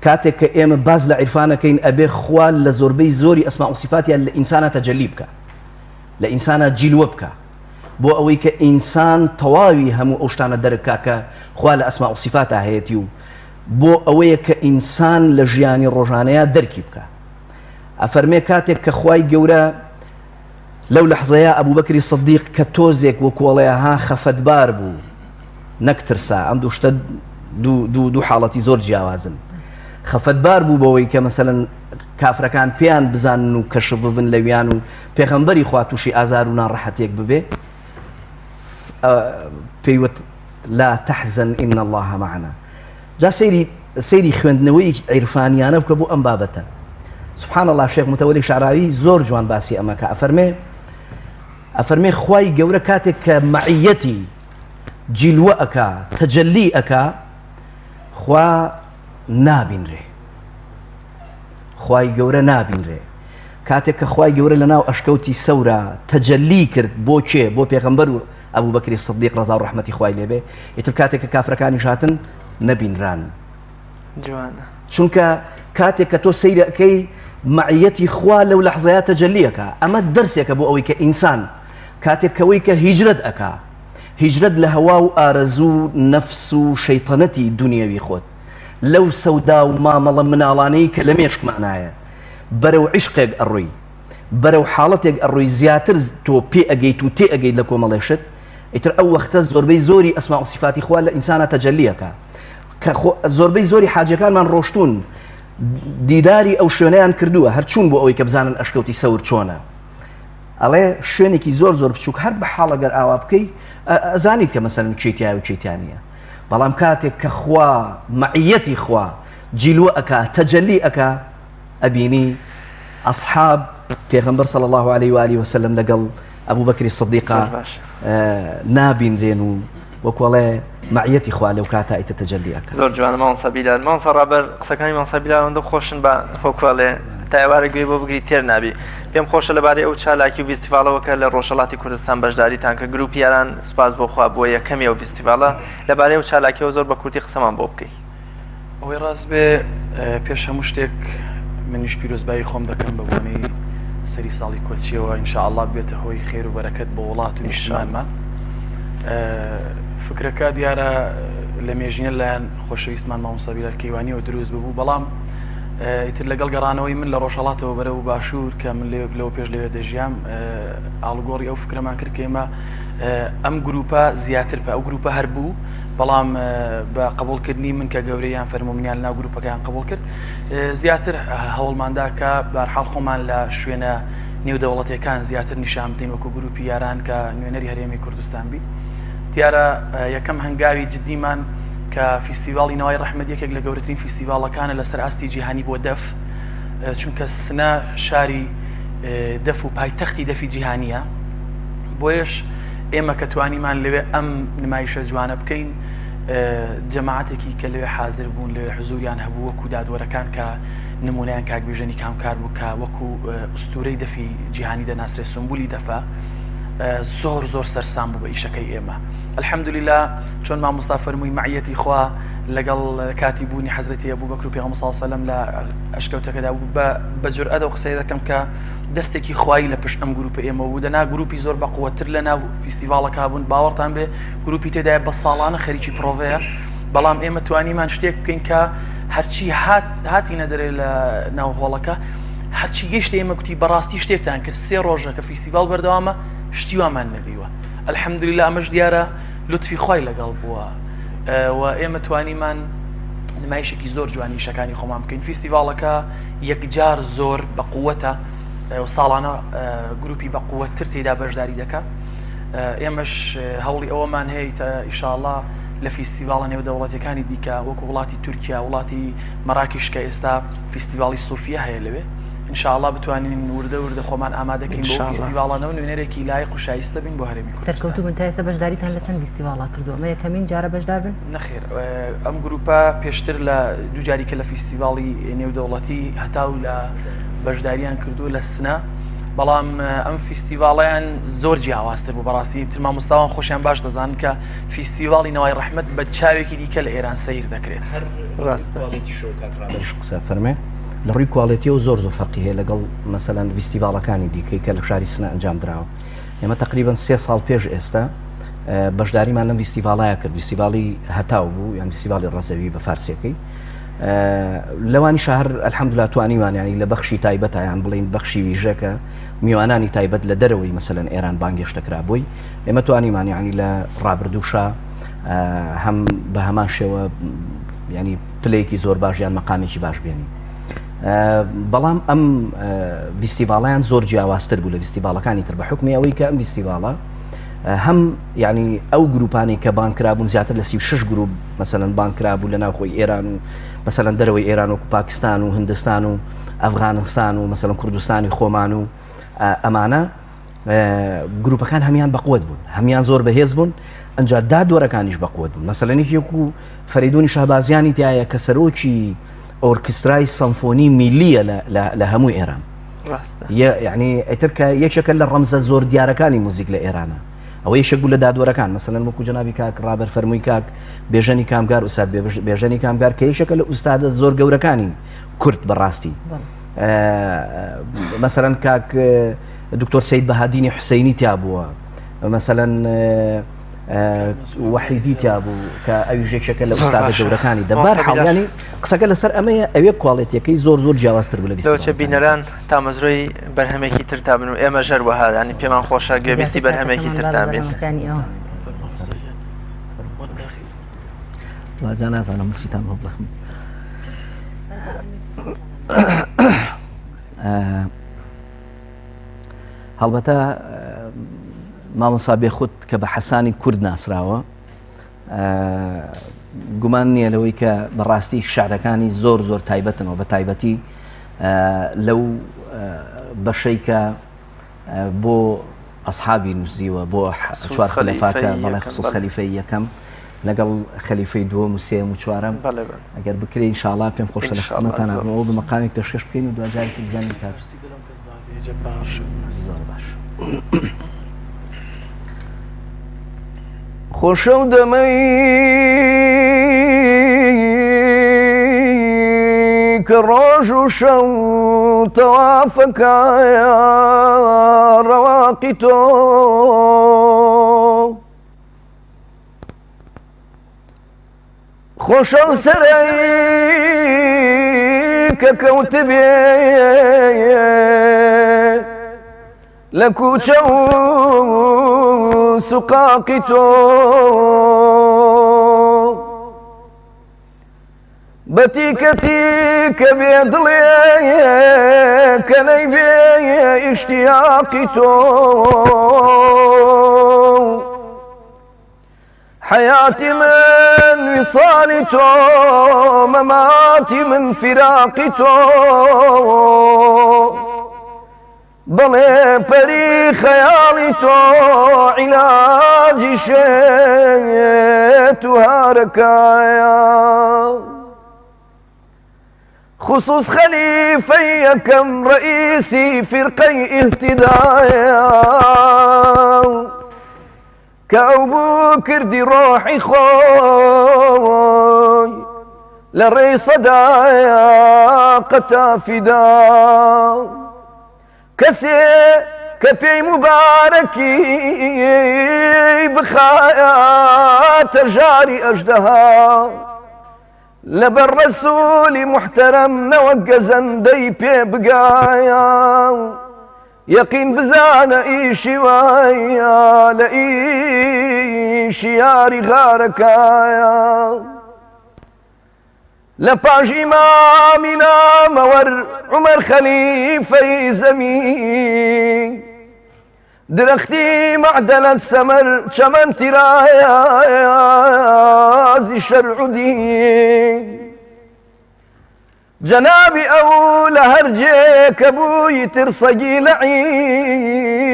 کاتێک کە ئێمە باز لە عیرفانەکەین ئەبێ خوا لە زۆربەی زۆری ئەسما و صفاتیان لە ئینسانە تەجەلی بکە، لە ئینسانە جیلوە بکە، بۆ ئەوەی کە ئینسان تەواوی هەموو ئەو شتانە دەرکا کە خوا لە ئەسما و صفاتە هەیەی و بۆ ئەوەیە کە ئینسان لە ژیانی ڕۆژانەیە دەرکی بکە. ئەفەرمێ کاتێک کە خوای گەورە لەو لەحزەیە ئەبوو بەکری سەدیق کە تۆزێک وەکوڵەیە ها خەفەتبار بوو نەکترسا، ئەم دوو شتە دوو حاڵەتی زۆر جیاوازن. خەفەتبار بوو بەوەی کە مەسەلەن کافرەکان پێیان بزانن و کەشف ببن لەویان و پێغەمبەری خوا تووشی ئازار و ناڕەحەتێک ببێ، پێیوت لا تحزن إن الله معنا. جا سەیری خوێندنەوەی عیرفانیانە بکە بۆ ئەم بابەتە. سبحان الله شێخ متەوەلی شعراوی زۆر جوان باسی ئەمەکە ئەفەرمێ خوای گەورە کاتێک کە مەعیەتی جیلوە ئەکا تەجەلی ئەکا خوا نابینرێ، خوای گەورە نابینرێ. کاتێک کە خوای گەورە لە ناو ئەشکەوتی سەورە تەجەلی کرد بۆ کێ؟ بۆ پێغەمبەر و ئەبوو بەکری سەدیق ڕەزا و ڕەحمەتی خوای لێبێ، ئیتر کاتێک کە کافرەکانی هاتن نەبینران. جوانە. چونکە کاتێک کە تۆ سەیرەکەی مەعیەتی خوا لەو لەحزەیە تەجەلیەکە، ئەمە دەرسێکە بۆ ئەوەی کە ئینسان کاتێک کەوەی کە هیجرەت ئەکا، هیجرەت لە هەوا و ئارەزوو نەفس و شەیتەنەتی دنیەوی خۆت، لەو سەودا و مامەڵە مناڵانەی کە لە مێشکمانایە بەرەو عیشقێک ئەڕۆی، بەرەو حاڵەتێک ئەڕۆی زیاتر تۆ پێ ئەگەیت و تێ ئەگەیت لە کۆمەڵێشت، ئیتر ئەو وەختە زۆربەی زۆری ئەسما و صفاتی خوا لە ئینسانە تەجەلیەکە کە زۆربەی زۆری حاجەکانمان ڕۆشتون دیداری ئەو شوێنەیان کردووە، هەرچوون بۆ ئەوەی کە بزانن ئەشکەوتی سەور چۆنە. ئەڵێ شوێنێکی زۆر بچووک هەر بە حاڵەگەر ئاوا بکەی ئەزانی کە مەسەلەن چیتیایە و چیتیانە. بەڵام کاتێک کە خوا مەعیەتی خوا جیلوە ئەکا تەجەلی ئەکا، ئەبینی ئەصحاب پێغەمبەر صلی الله عليه و آله وسلم لەگەڵ ئەبوو بەکری سەدیقا نابینرێن و وەکوڵێ مەعیەتی خوا لەو کاتە ئیتە تەجەلی ئەکا. زۆر جوانە مامۆستا بیلال. مامۆستا ڕابەر قسەکانی مامۆستا بیلال ئەوەندە خۆشن بە وەکوڵێ تایوارە گوێ بۆ بگری تێر نابی. پێم خۆشە لەبارەی ئەو چالاکی و فیستیڤالەوە کە لە ڕۆژهەڵاتی کوردستان بەشداریتان کە گروپی یاران سوپاس بۆ خوا بۆ یەکەمی ئەو فیستیڤالە لەبارەی ئەو چالاکیەوە زۆر بە کورتی قسەمان بۆ بکەیت. ئەوەی ڕاست بێ پێش هەموو شتێک منیش پیرۆزبایی خۆم دەکەم بە بۆنەی سەری ساڵی کۆچیەوە ئینشاءالله بێتە هۆی خێر و بەرەکەت بۆ وڵات و نیشتمانمان. فکرەکە دیارە لە مێژینە لایەن خۆشەویستمان مامۆستا بیلال کەیوانیەوە دروست ببوو، بەڵام ئیتر لەگەڵ گەڕانەوەی من لە ڕۆژهەڵاتەوە بەرە و باشوور کە من لەوە پێش لەوێ دەژیام ئاڵگۆڕی ئەو فکرەمان کرد کە ئێمە ئەم گروپە زیاتر بە ئەو گروپە هەر بوو، بەڵام بە قبولکردنی من کە گەورەیان فەرمومنیان لەناو گروپەکەیان قبول کرد، زیاتر هەوڵماندا کە بەرحاڵ خۆمان لە شوێنە نێودەوڵەتیەکان زیاتر نیشان بدەین وەکو گروپی یاران کە نوێنەری هەرێمی کوردستان بی. دیارە یەکەم هەنگاوی جدیمان کە فیستیڤاڵی نەوای ڕەحمەت یەکێک لە گەورەترین فیستیڤاڵەکانە لەسەر ئاستی جیهانی بۆ دەف، چونکە سنە شاری دەف و پایتەختی دەفی جیهانیە. بۆیش ئێمە کە توانیمان لەوێ ئەم نمایشە جوانە بکەین، جەماعەتێکی کە لەوێ حاضر بوون لەوێ حزوریان هەبوو وەکو دادوەرەکان کە نمونەیان کاکبێژەنی کامکار بوو کە وەکو ئوستورەی دەفی جیهانی دەناسرێت سمبولی دەفە، زۆر سەرسام بوو بە ئیشەکەی ئێمە. الحەمدولله چۆن مامۆستا فەرمووی مەعیەتی خوا لەگەڵ کاتی بوونی حەزرەتی ئەبوو بەکر و پێغەمبەر صلی الله علیه و سلم لە ئەشکەوتەکەدا بوو، بە جورئەت و قسەی دەکەم کە دەستێکی خوای لە پشت ئەم گروپە ئێمە بوو. دەنا گروپی زۆر بەقووەتر لە ناو فیستیڤاڵەکە بوون، باوەڕتان بێ گروپی تێدایە بە ساڵانە خەریکی پرۆڤەیە، بەڵام ئێمە توانیمان شتێک بکەین کە هەرچی هاتینە دەرێ لە ناو هۆڵەکە، هەرچی گەیشتە ئێمە کوتی بەڕاستی شتێکتان کرد، 3 ڕۆژە کە فیستیڤاڵ بەردەوامە شتی وامان نەدیوە. الحەمدولله ئەمەش دیارە لوتفی خوای لەگەڵ بووە و ئێمە توانیمان نمایشێکی زۆر جوانی شەکانی خۆمان بکەین. فیستیڤاڵەکە یەکجار زۆر بە قووەتە و ساڵانە گروپی بە قووەتر تێدا بەشداری دەکات. ئێمەش هەوڵی ئەوەمان هەیە ئینشاءالله لە فیستیڤاڵە نێودەوڵەتیەکانی دیکە وەکو وڵاتی تورکیا، وڵاتی مەراکش کە ئێستا فیستیڤاڵی سۆفیا هەیە لەوێ، انشاءله بتوانین وردە خۆمان ئامادەکەین بۆ فیستیڤالانەوە نوێنەرێکی لایق و شایستە بین بۆ هەرێمی کوردستان. سەرکەوتو بن تا ئێستا بەشداریتان لە چەند فیستیڤاڵا کردووە؟ ئەمە یەکەمین جارە بەشدار بن؟ نەخێر ئەم گروپە پێشتر لە دوو جاریکە لە فیستیڤاڵی نێودەوڵەتی هەتاو لە بەشداریان کردو لە سنە، بەڵام ئەم فیستیڤاڵیان زۆر جیاوازتر بوو. بەڕاستی تر مامۆستاوان خۆشیان باش دەزانن کە فیستیڤاڵی نەوای ڕەحمەت بە چاوێکی دیکە لە ئێران سەیر دەکرێت. قسە فەرمێ لە ڕووی کواڵێتیەوە زۆر فەرقی هەیە لەگەڵ مەسەلەن فیستیڤاڵەکانی دیکەی کە لە شاری سنە ئەنجام درراوە. ئێمە تقریبان 3 ساڵ پێش ئێستا بەشداریمان لەم فیستیڤاڵایە کرد. فیستیڤاڵی هەتاو بوو، یان فیستیڤاڵی ڕەزەوی بە فارسیەکەی. لەوانی شەهر ئەلحەمدولیلا توانیمان ینی لە بەخشی تایبەتە یان بڵین بەخشی ویژەکە میوانانی تایبەت لە دەرەوەی مەسەلەن ئێران بانگێشتەکرا بووی. ئێمە توانیمان ینی لە ڕابردووشە هەم بە هەمان شێوە ینی پلەیەکی زۆر باش یان مەقامێکی باش بێنی. بەڵام ئەم فیستیڤاڵیان زۆر جیاوازتر بوو لە فیستیڤاڵەکانی تر بە حکمی ئەوەی کە ئەم فیستیڤاڵە هەم ینی ئەو گروپانی کە بانکرابوون زیاتر لە 36 گروپ مەسەلەن بانکرابوو لە ناوخۆی ئێران و مەسەلەن دەرەوەی ئێران وەکو پاکستان و هندستان و ئەفغانستان و مەسەلەن کوردستانی خۆمان و ئەمانە گروپەکان هەمیان بەقوت بوون، هەمیان زۆر بەهێز بوون، ئەنجا دادوەرەکانیش بەقوت بوون. مەسەلەنی یەکو فەریدونی شەهبازیانی تایە کە سەرۆکی ئۆرکسترای سەمفۆنی میلیە لە هەموو ئێران. یعنی ئەتر کە یەکێکە لە ڕەمزە زۆر دیارەکانی موزیک لە ئێرانە. ئەوە یەکێک بوو لە دادوەرەکان، مەسەلەن وەکو جەنابی کاک ڕابەر فەرمووی کاک بێژەنی کامگار ئوستاد بێژەنی کامگار کە یەکێکە لە ئوستادە زۆر گەورەکانی کورد بەڕاستی. مەسەلەن کاک دکتۆر سەید بەهادینی حوسەینی تیا بووە، مەسەلەن وحیدی تیا بوو کە ئەوی ژێکێکە لە ئوستادە گەورەکانی دەبار حاڵیانی قسەکە لەسەر ئەمەیە ئەوێ کواڵێتیەکەی زۆر جیاوازتر بوو لە لەوچە بینەران تامەزرۆی بەرهەمێکی تر تابن و ئێمە ژەر وەها ینی پێمان خۆشە گوێبیستی بەرهەمێکی ترتان بێت. جا نازانم مچیتان بڵێم. هەڵبەتە مامۆستا بێخود کە بە حەسانی کورد ناسراوە، گومان نییە لەوەی کە بەڕاستی شعرەکانی زۆر تایبەتنەوە، بە تایبەتی لەو بەشەی کە بۆ ئەسحابی نووسیوە بۆ 4 خەلیفاکە، بەڵێ خصوص خەلیفەی یەکەم لەگەڵ خەلیفەی دووەم و سێم و چوارەم ئەگەر بکرێ ئینشاءڵڵا پێم خۆشە لە خزمەتانەوە بە مەقامێک پێشکەش بکەین و دوجارێکی بزانین کار باش. خۆشە و دەمەی کە ڕۆژ و شەو تەوافەکایە ڕەواقی تۆ خۆشە و سەرەی کە کەوتە بێ لە کوچە و سوقاقی تۆ بەتیکەتی کە بێ دڵێ کە نەیبێ ئیشتیاقی تۆ حياتي من وصالي تو مماتي من فراقي تو بلي بري خيالي تو علاجي شيت وهاركايا خصوص خليفي كم رئيسي فرقي اهتدايا كأبو كردي روحي خوي لري صدايا قتا فدا كسي كبي مباركي بخايا تجاري أجدها لبر رسولي محترم نوقزن دي بي بقايا يقين بزانا إيشي وايا لإيشي ياري غاركايا لباش إمامنا مور عمر خليفة زمين درختي معدلة سمر شمن ترايا زي شرع دين جەنابی ئەو لە هەرجێکە بووی ترسەگی لەعین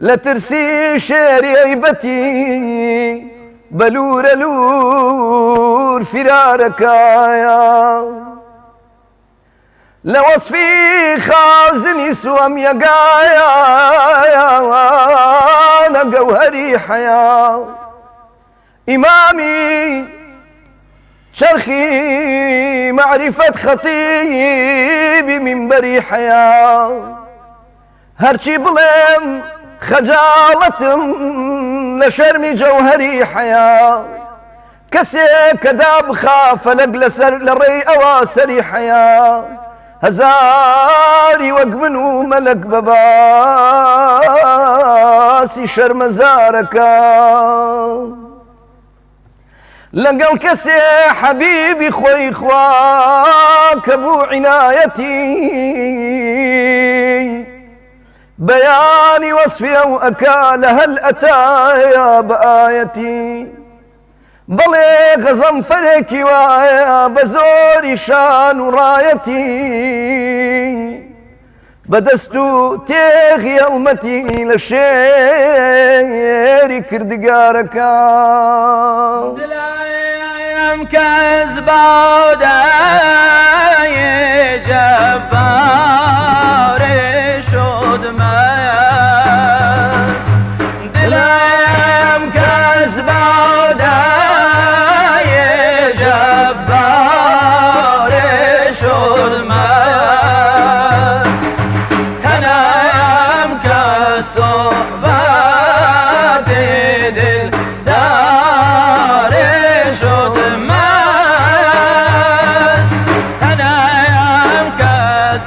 لە ترسی شێری ئەیبەتی بەلورە لور فرارەکایە لە وەسفی خازنی سوەم یەگایە نەگەوهەری حەیا ئیمامی چرخی معرفت خەتیبی منبەری حەیا هەرچی بڵێم خەجاڵەتم لە شەرمی جەوهەری حەیا کەسێک کە دابخا فەلەک لەسەر لە ڕێی ئەوە سەری حەیا هەزاری وەک من و مەلەک بە باسی شەرمەزارەکە لەگەڵ کەسێ حەبیبی خۆی خوا کە بوو عنایەتی بەیانی وەسفی ئەو ئەکا لە هەل ئەتایە بە ئایەتی بەڵێ غەزەنفەرێکی وایە بە زۆری شان و ڕایەتی بەدەست و تێغی هەڵمەتی لە شێری کردگارەکە دلایم کەس باودای جەبارێ شد مەست دلایم کەس باودای جەبارێ شد مەست تەنم کە صحبت دلدارێ شد مست تەنم کە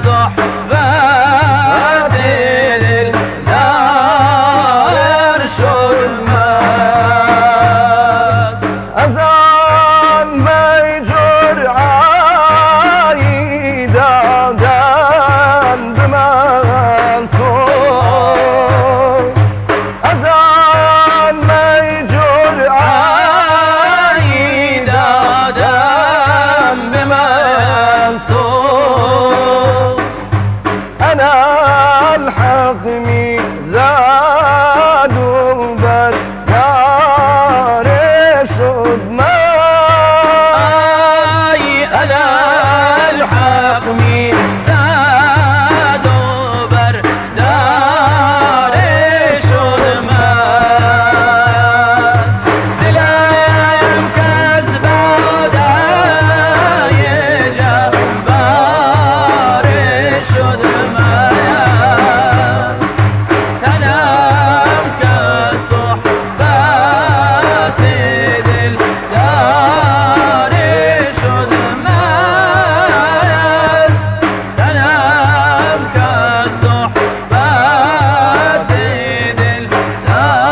صحبت دلدار شد مست از آن می جرعایی دادن به من سوی از آن می جرعایی دادن به من سوی أنا الحق میزاد و بدار شد أي أنا الحق ميزاد وبردار شد من دلایم کەس باودای جەبار شد من تنم کە صحبت دلدار شد مست تنم کە صحبت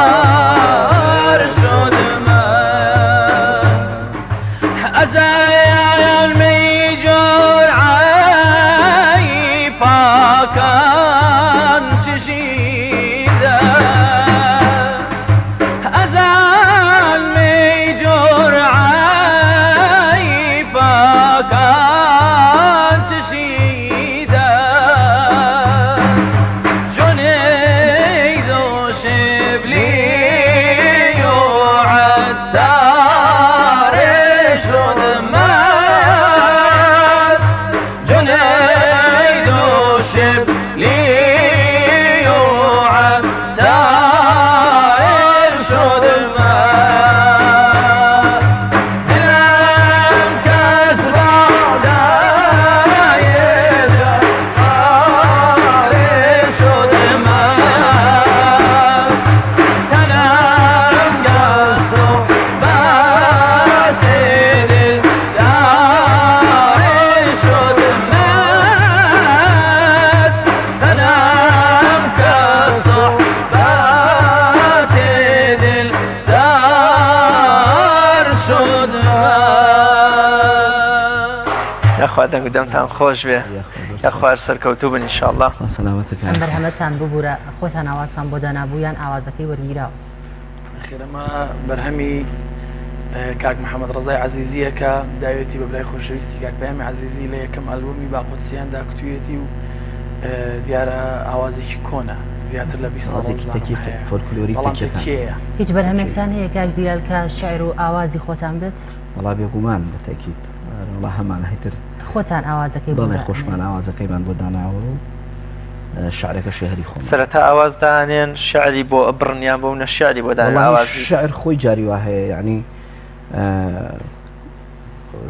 دلدار شد مست از علمی جرعی پاکان چشیده از علمی جرعی پاکان چشیده جنید و شبلی و عطار شد مست جنید و شبلی و عطار شد مست دلم کەس باودای جەبار شد من تنم کە صحبت دلدار شد مست تنم کە صحبت دلدار شد مست یاخوا دەنگدەمتان خۆش بێ یاخوار سەرکەوتوو بن ئینشاءالله سەلامەتەکان ئەم بەرهەمەتان ببوورە خۆتان ئاوازتان بۆ دانابوویان ئاوازەکەی وەرگیراوە خێرەمە بەرهەمی کاک محەممەد ڕزای عزیزیە کە داوێتی بە برای خۆشەویستی کاک پەیامی عزیزی لە یەکەم ئەلبومی باقودسیاندا کوتوێتی و دیارە ئاوازێکی کۆنا زیاتر لە 20 هیچ بەرهەمێکتان هەیە کاک بیال کە شاعر و ئاوازی خۆتان بێت؟ وڵا بێگومان بەتەکیید وڵا هەمان هەیتر خۆتان ئاوازەکەی بڵێ خۆشمان ئاوازەکەیمان بۆ داناوە و شعرەکە شێهری خۆم سەرەتا ئاواز دانێن شعری بۆ ئەبڕنیان بۆ نە شعری بۆ دانێن ئاوازی شعر خۆی جاری وا هەیە یعنی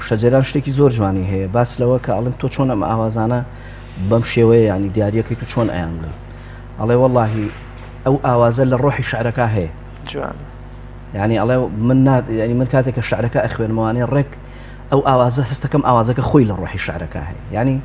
شەجێران شتێکی زۆر جوانی هەیە باس لەوە کە ئەڵم تۆ چۆن ئەم ئاوازانە بەم شێوەیە ینی دیارەکەی تو چۆن ئەیان بڵێ ئەڵێ وەڵڵاهی ئەو ئاوازە لە ڕۆحی شعرەکە هەیە جوان ینی ئەڵێ من کاتێک کە شعرەکە ئەخوێنمەوانێ ڕێک ئەو ئاوازە هەستەکەم ئاوازەکە خۆی لە ڕۆحی شعرەکە هەیە ینی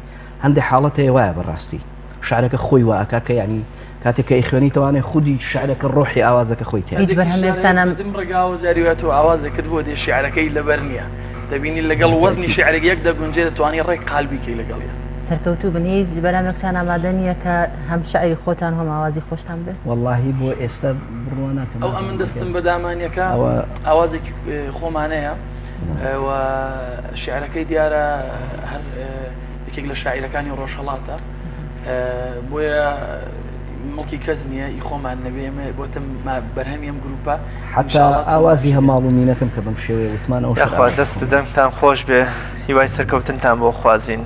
هەندێک حاڵەت هەیە وایە بەڕاستی شعرەکە خۆی وەکە کە ینی کاتێک کە ئیخوێنیتەوانێ خودی شعرەکە ڕۆحی ئاوازەکە خۆی تێ هیچ بەرهەمێکتانم ڕگاوە جاریوێت و ئاوازێکت بۆ دێ شعرەکەی لەبەر نییە دەبینی لەگەڵ وەزنی شعرێک یەک دەگونجێ دەتوانانی ڕێک قالبیکەی لەگەڵیە سەرکەوتوو بن هیچ بەرهەمێکتان ئامادە نییە کە هەم شعری خۆتان هەم ئاوازی خۆشتان بێت؟ وەڵڵاهی بۆ ئێستا بڕوا ناکەم ئەو ئەمن دەستم بە دامانیەکە ئاوازێکی خۆمانەیە و شعرەکەی دیارە هەر یەکێک لە شاعیرەکانی ڕۆژهەڵاتە بۆیە مڵکی کەس نییە ئی خۆمان نەبێ ئێمە بۆتم بەرهەمی ئەم گروپە حتا ئاوازی هەماڵ و مینەکەم کە بەم شێوەیە وتمان ئەوخوا دەست و دەنگتان خۆش بێ هیوای سەرکەوتنتان بۆ خوازین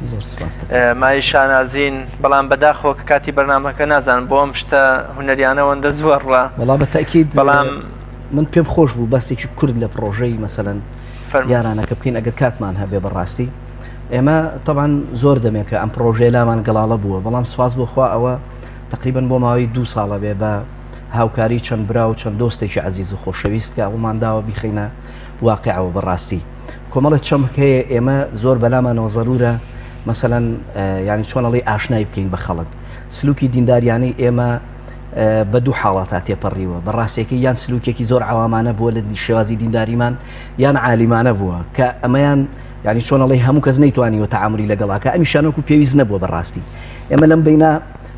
مای شانازین بەڵام بەداخەوە کە کاتی بەرنامەکە نازان بۆ ئەم شتە هونەریانەوەندە زۆرڕە بەڵام بەتەکید بەڵام من پێم خۆش بوو بەسێکی کورد لە پرۆژەی مەسەلەن یارانەکە بکەین ئەگەر کاتمان هەبێ بەڕاستی ئێمە طبعا زۆر دەمێکە ئەم پرۆژەی لامان گەڵاڵە بووە بەڵام سواز بۆخوا ئەوە تقریبا بۆ ماوەی 2 ساڵە بێ بە هاوکاری چەند برا و چەند دۆستێکی عزیز و خۆشەویست کە ئەومانداوە بیخینە واقعەوە بەڕاستی کۆمەڵێک چەمکەیە ئێمە زۆر بەلامانەوە زەرورە مەسەلەن ینی چۆنەڵی ئاشنای بکەین بە خەڵک سلوکی دینداریانەی ئێمە بە دوو حاڵاتە تێپەڕیوە بەڕاستێکی یان سلوکێکی زۆر عوامانە بووە لە شێوازی دینداریمان یان عالیمانە بووە کە ئەمەیان ینی چۆنەڵی هەموو کەس نەیتوانیوە تەعاملی لەگەڵاکە ئەمیشانەکو پێویست نەبووە بەڕاستی ئێمە لەم بینە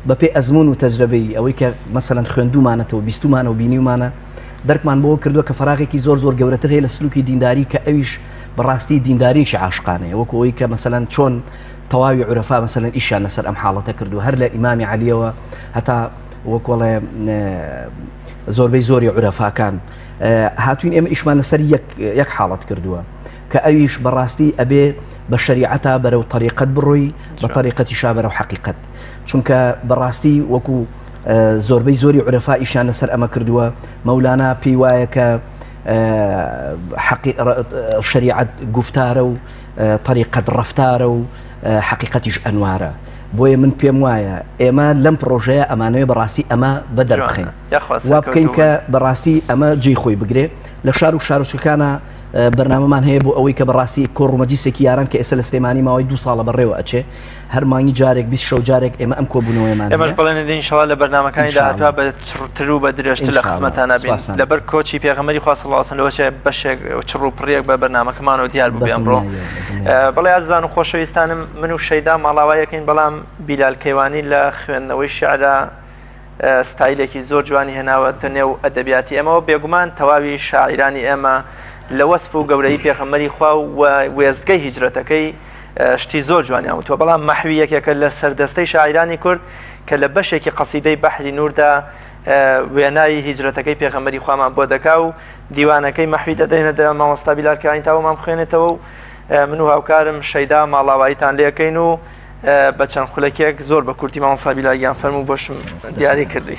بەپێ ئەزمون و تەجربەی ئەوەی کە مەسەلەن خوێندومانەتەوە بیستمانە و بینیمانە دەرکمان بۆ کردووە کە فەراغێکی زۆر زۆر گەورەتر هەیە لە سلوکی دینداری کە ئەویش بەڕاستی دینداریکی عاشقانەیە وەکو ئەوەی کە مەسەلەن چۆن تەواوی عورەفا مەسەلەن ئیشیان لەسەر ئەم حاڵەتە کردو هەر لە ئیمامی عەلیەوە هەتا وەکوڵێ زۆربەی زۆری عورەفاکان هاتوین ئێمە ئیشمان لەسەر یەک حاڵەت کردووە کە ئەویش بەڕاستی ئەبێ بە شەریعەتە بەرەو طریقەت بڕۆی بە طریقەتی شا بەرەو حەقیقەت چونکە بەڕاستی وەکو زۆربەی زۆری عورەفا ئیشان لەسەر ئەمە کردووە مەولانا پێی وایە کە شەریعەت گفتارە و طریقەت ڕەفتارە و حەقیقەتیش ئەنوارە بۆیە من پێم وایە ئێمە لەم پرۆژەیە ئەمانەوێ بەڕاستی ئەمە بەدەر بخەین وا بکەین کە بەڕاستی ئەمە جێی خۆی بگرێ لە شار و شارچەکانە بەرنامەمان هەیە بۆ ئەوەی کە بەڕاستی کۆڕمەجیسێکی یاران کە ئێستا لە سلێمانی ماوەی 2 ساڵە بەڕێوە ئەچێ هەرمانی جارێک 20 شەو جارێک ئێمە ئەم کۆبوونەوەیمان ئێمەش بڵێن ئینشاءالله لە بەرنامەکانی داهاتوە بە چڕتر و بە درێژتر لە خزمەتان نبین لەبەر کۆچی پێغەمبەری خوا صلی الله علیه و سلم لەوەشێ بەشێک چڕ و پڕیەک بە بەرنامەکەمانەوە دیار بوو بێ ئەمڕۆ بەڵێ ئازیزان و خۆشەویستانم من و شەیدا ماڵاوایەکەین بەڵام بیلال کەیوانی لە خوێندنەوەی شیعرا ستایلێکی زۆر جوانی هێناوەتە نێو ئەدەبیاتی ئێمەوە بێگومان تەواوی شاعیرانی ئێمە لە وەسف و گەورەی پێغەمبەری خوا و وێستگەی هیجرەتەکەی شتی زۆر جوانیان وتوە بەڵام مەحوی یەکێکە لە سەردەستەی شاعیرانی کورد کە لە بەشێکی قەسیدەی بەحری نوردا وێنایی هیجرەتەکەی پێغەمبەری خوامان بۆ دەکا و دیوانەکەی مەحوی دەدەینە مامۆستا بیلال کەیوانی تاوەمان بخوێنێتەوە و من و هاوکارم شەیدا ماڵاواییتان لێەکەین و بە چەند خولەکێک زۆر بە کورتی مامۆستا بیلالیان فەرموو بۆشم دیاری کردی.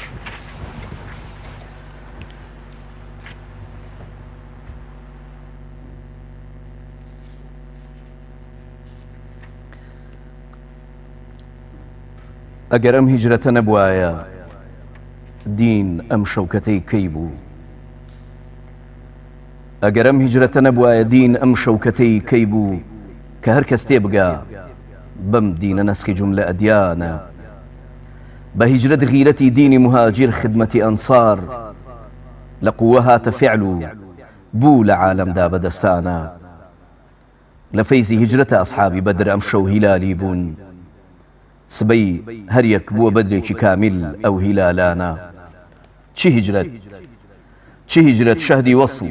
ئەگەر ئەم هیجرەتە نەبوایە دین ئەم شەوکەتەی کەی بوو ئەگەر ئەم هیجرەتە نەبوایە دین ئەم شەوکەتەی کەی بوو کە هەر کەس تێبگا بەم دینە نەسخی جوملە ئەدیانە بە هیجرەت غیرەتی دینی مهاجر خدمەتی ئەنسار لە قووە هاتە فعل و بوو لە عالەمدا بەدەستانە لە فەیزی هیجرەتە ئەسحابی بەدر ئەم شەو هیلالی بوون سبەی هەر یەک بووە بەدرێکی کامیل ئەو هیلالانە چی هیجرەت شەهدی وەصل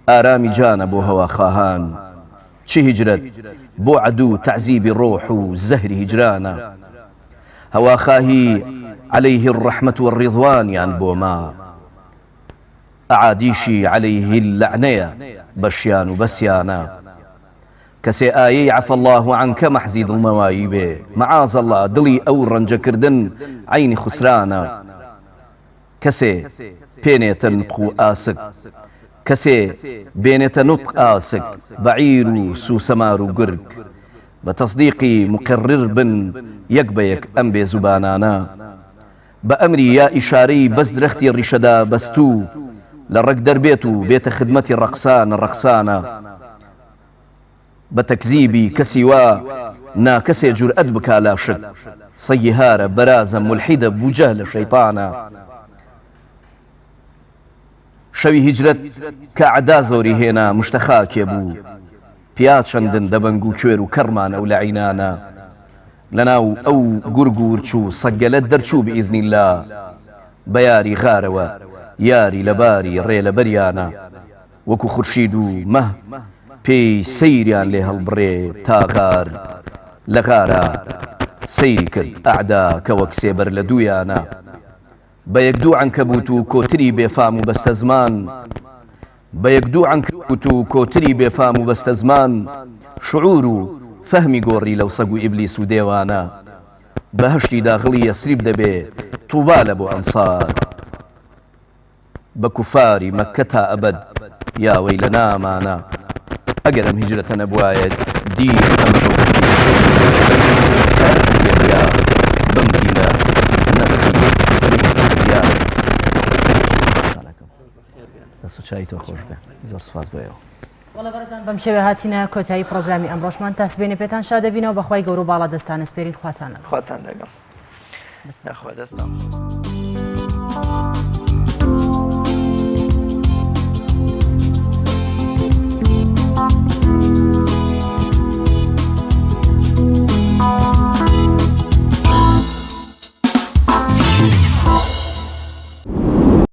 ئارامی جانە بۆ هەواخواهان چی هیجرەت بۆ عەدوو تەعزیبی ڕۆح و زەهری هیجرانە هەواخواهی عليه الرحمة والرضوانیان بۆ ما ئەعادیشی عليه اللعنەیە بەشیان و بەسیانە کەسێ ئایەی عەفە الله عنکە مەحزی دڵنەوایی بێ مەعاذ الله دڵی ئەو ڕەنجەکردن عەینی خسرانە کەسێ پێنێتە نوتق و ئاسک کەسێ بێنێتە نوتق ئاسک بەعیر و سوسەمار و گورگ بە تەصدیقی مقرر بن یەک بە یەک ئەم بێ زوبانانە بە ئەمری یا ئیشارەی بەس درەختی ڕیشەدا بەستوو لە ڕێک دەربێت و بێتە خدمەتی ڕەقسانە بە تەکزیبی کەسی وا ناکەسێ جورئەت بکا لاشک سەیهارە بەرازە مولحیدە بوجە لە شەیطانە شەوی هیجرەت کە عەدا زۆری هێنا مشتەخاکێ بوو پیا چەندن دەبەنگ و کوێر و کەڕمانە و لە عینانە لەناو ئەو گورگ و ورچ و سەگەلەت دەرچوو بئیذنی الله بە یاری غارەوە یاری لەباری ڕێ لە بەریانە وەکو خورشید و مەه پێی سەیریان لێ هەڵبڕێ تا غار لە غارە سەیری کرد ئەعدا کە وەک سێبەر لە دوویانە بە یەک دوو عنکەبوت و کۆتری بێفام و بەستە زمان بە یەک دوو عنکەبوت و کۆتری بێفام و بەستە زمان شعور و فەهمی گۆڕی لەو سەگ و ئیبلیس و دێوانە بەهشتی داخڵی یەسریب دەبێ تووبا لە بۆ ئەنسار بە کوفاری مەککە تا ئەبەد یاوەی لە نامانە ئەگەر ئەم هیجرەتە نەبوایەت دیر ئەم شەوکەیا بمدینە نەسکی دەست و چای تۆ خۆش بێ زۆر سوپاس بۆیەوە وەڵە بەڕێزان بەم شێوە هاتینە کۆتایی پرۆگرامی ئەمڕۆژمان تاسبێنێ پێتان شادەبینەوە بەخوای گەور و باڵا دەستانە سپێرین خواتانە خواتان لەگەڵ دەست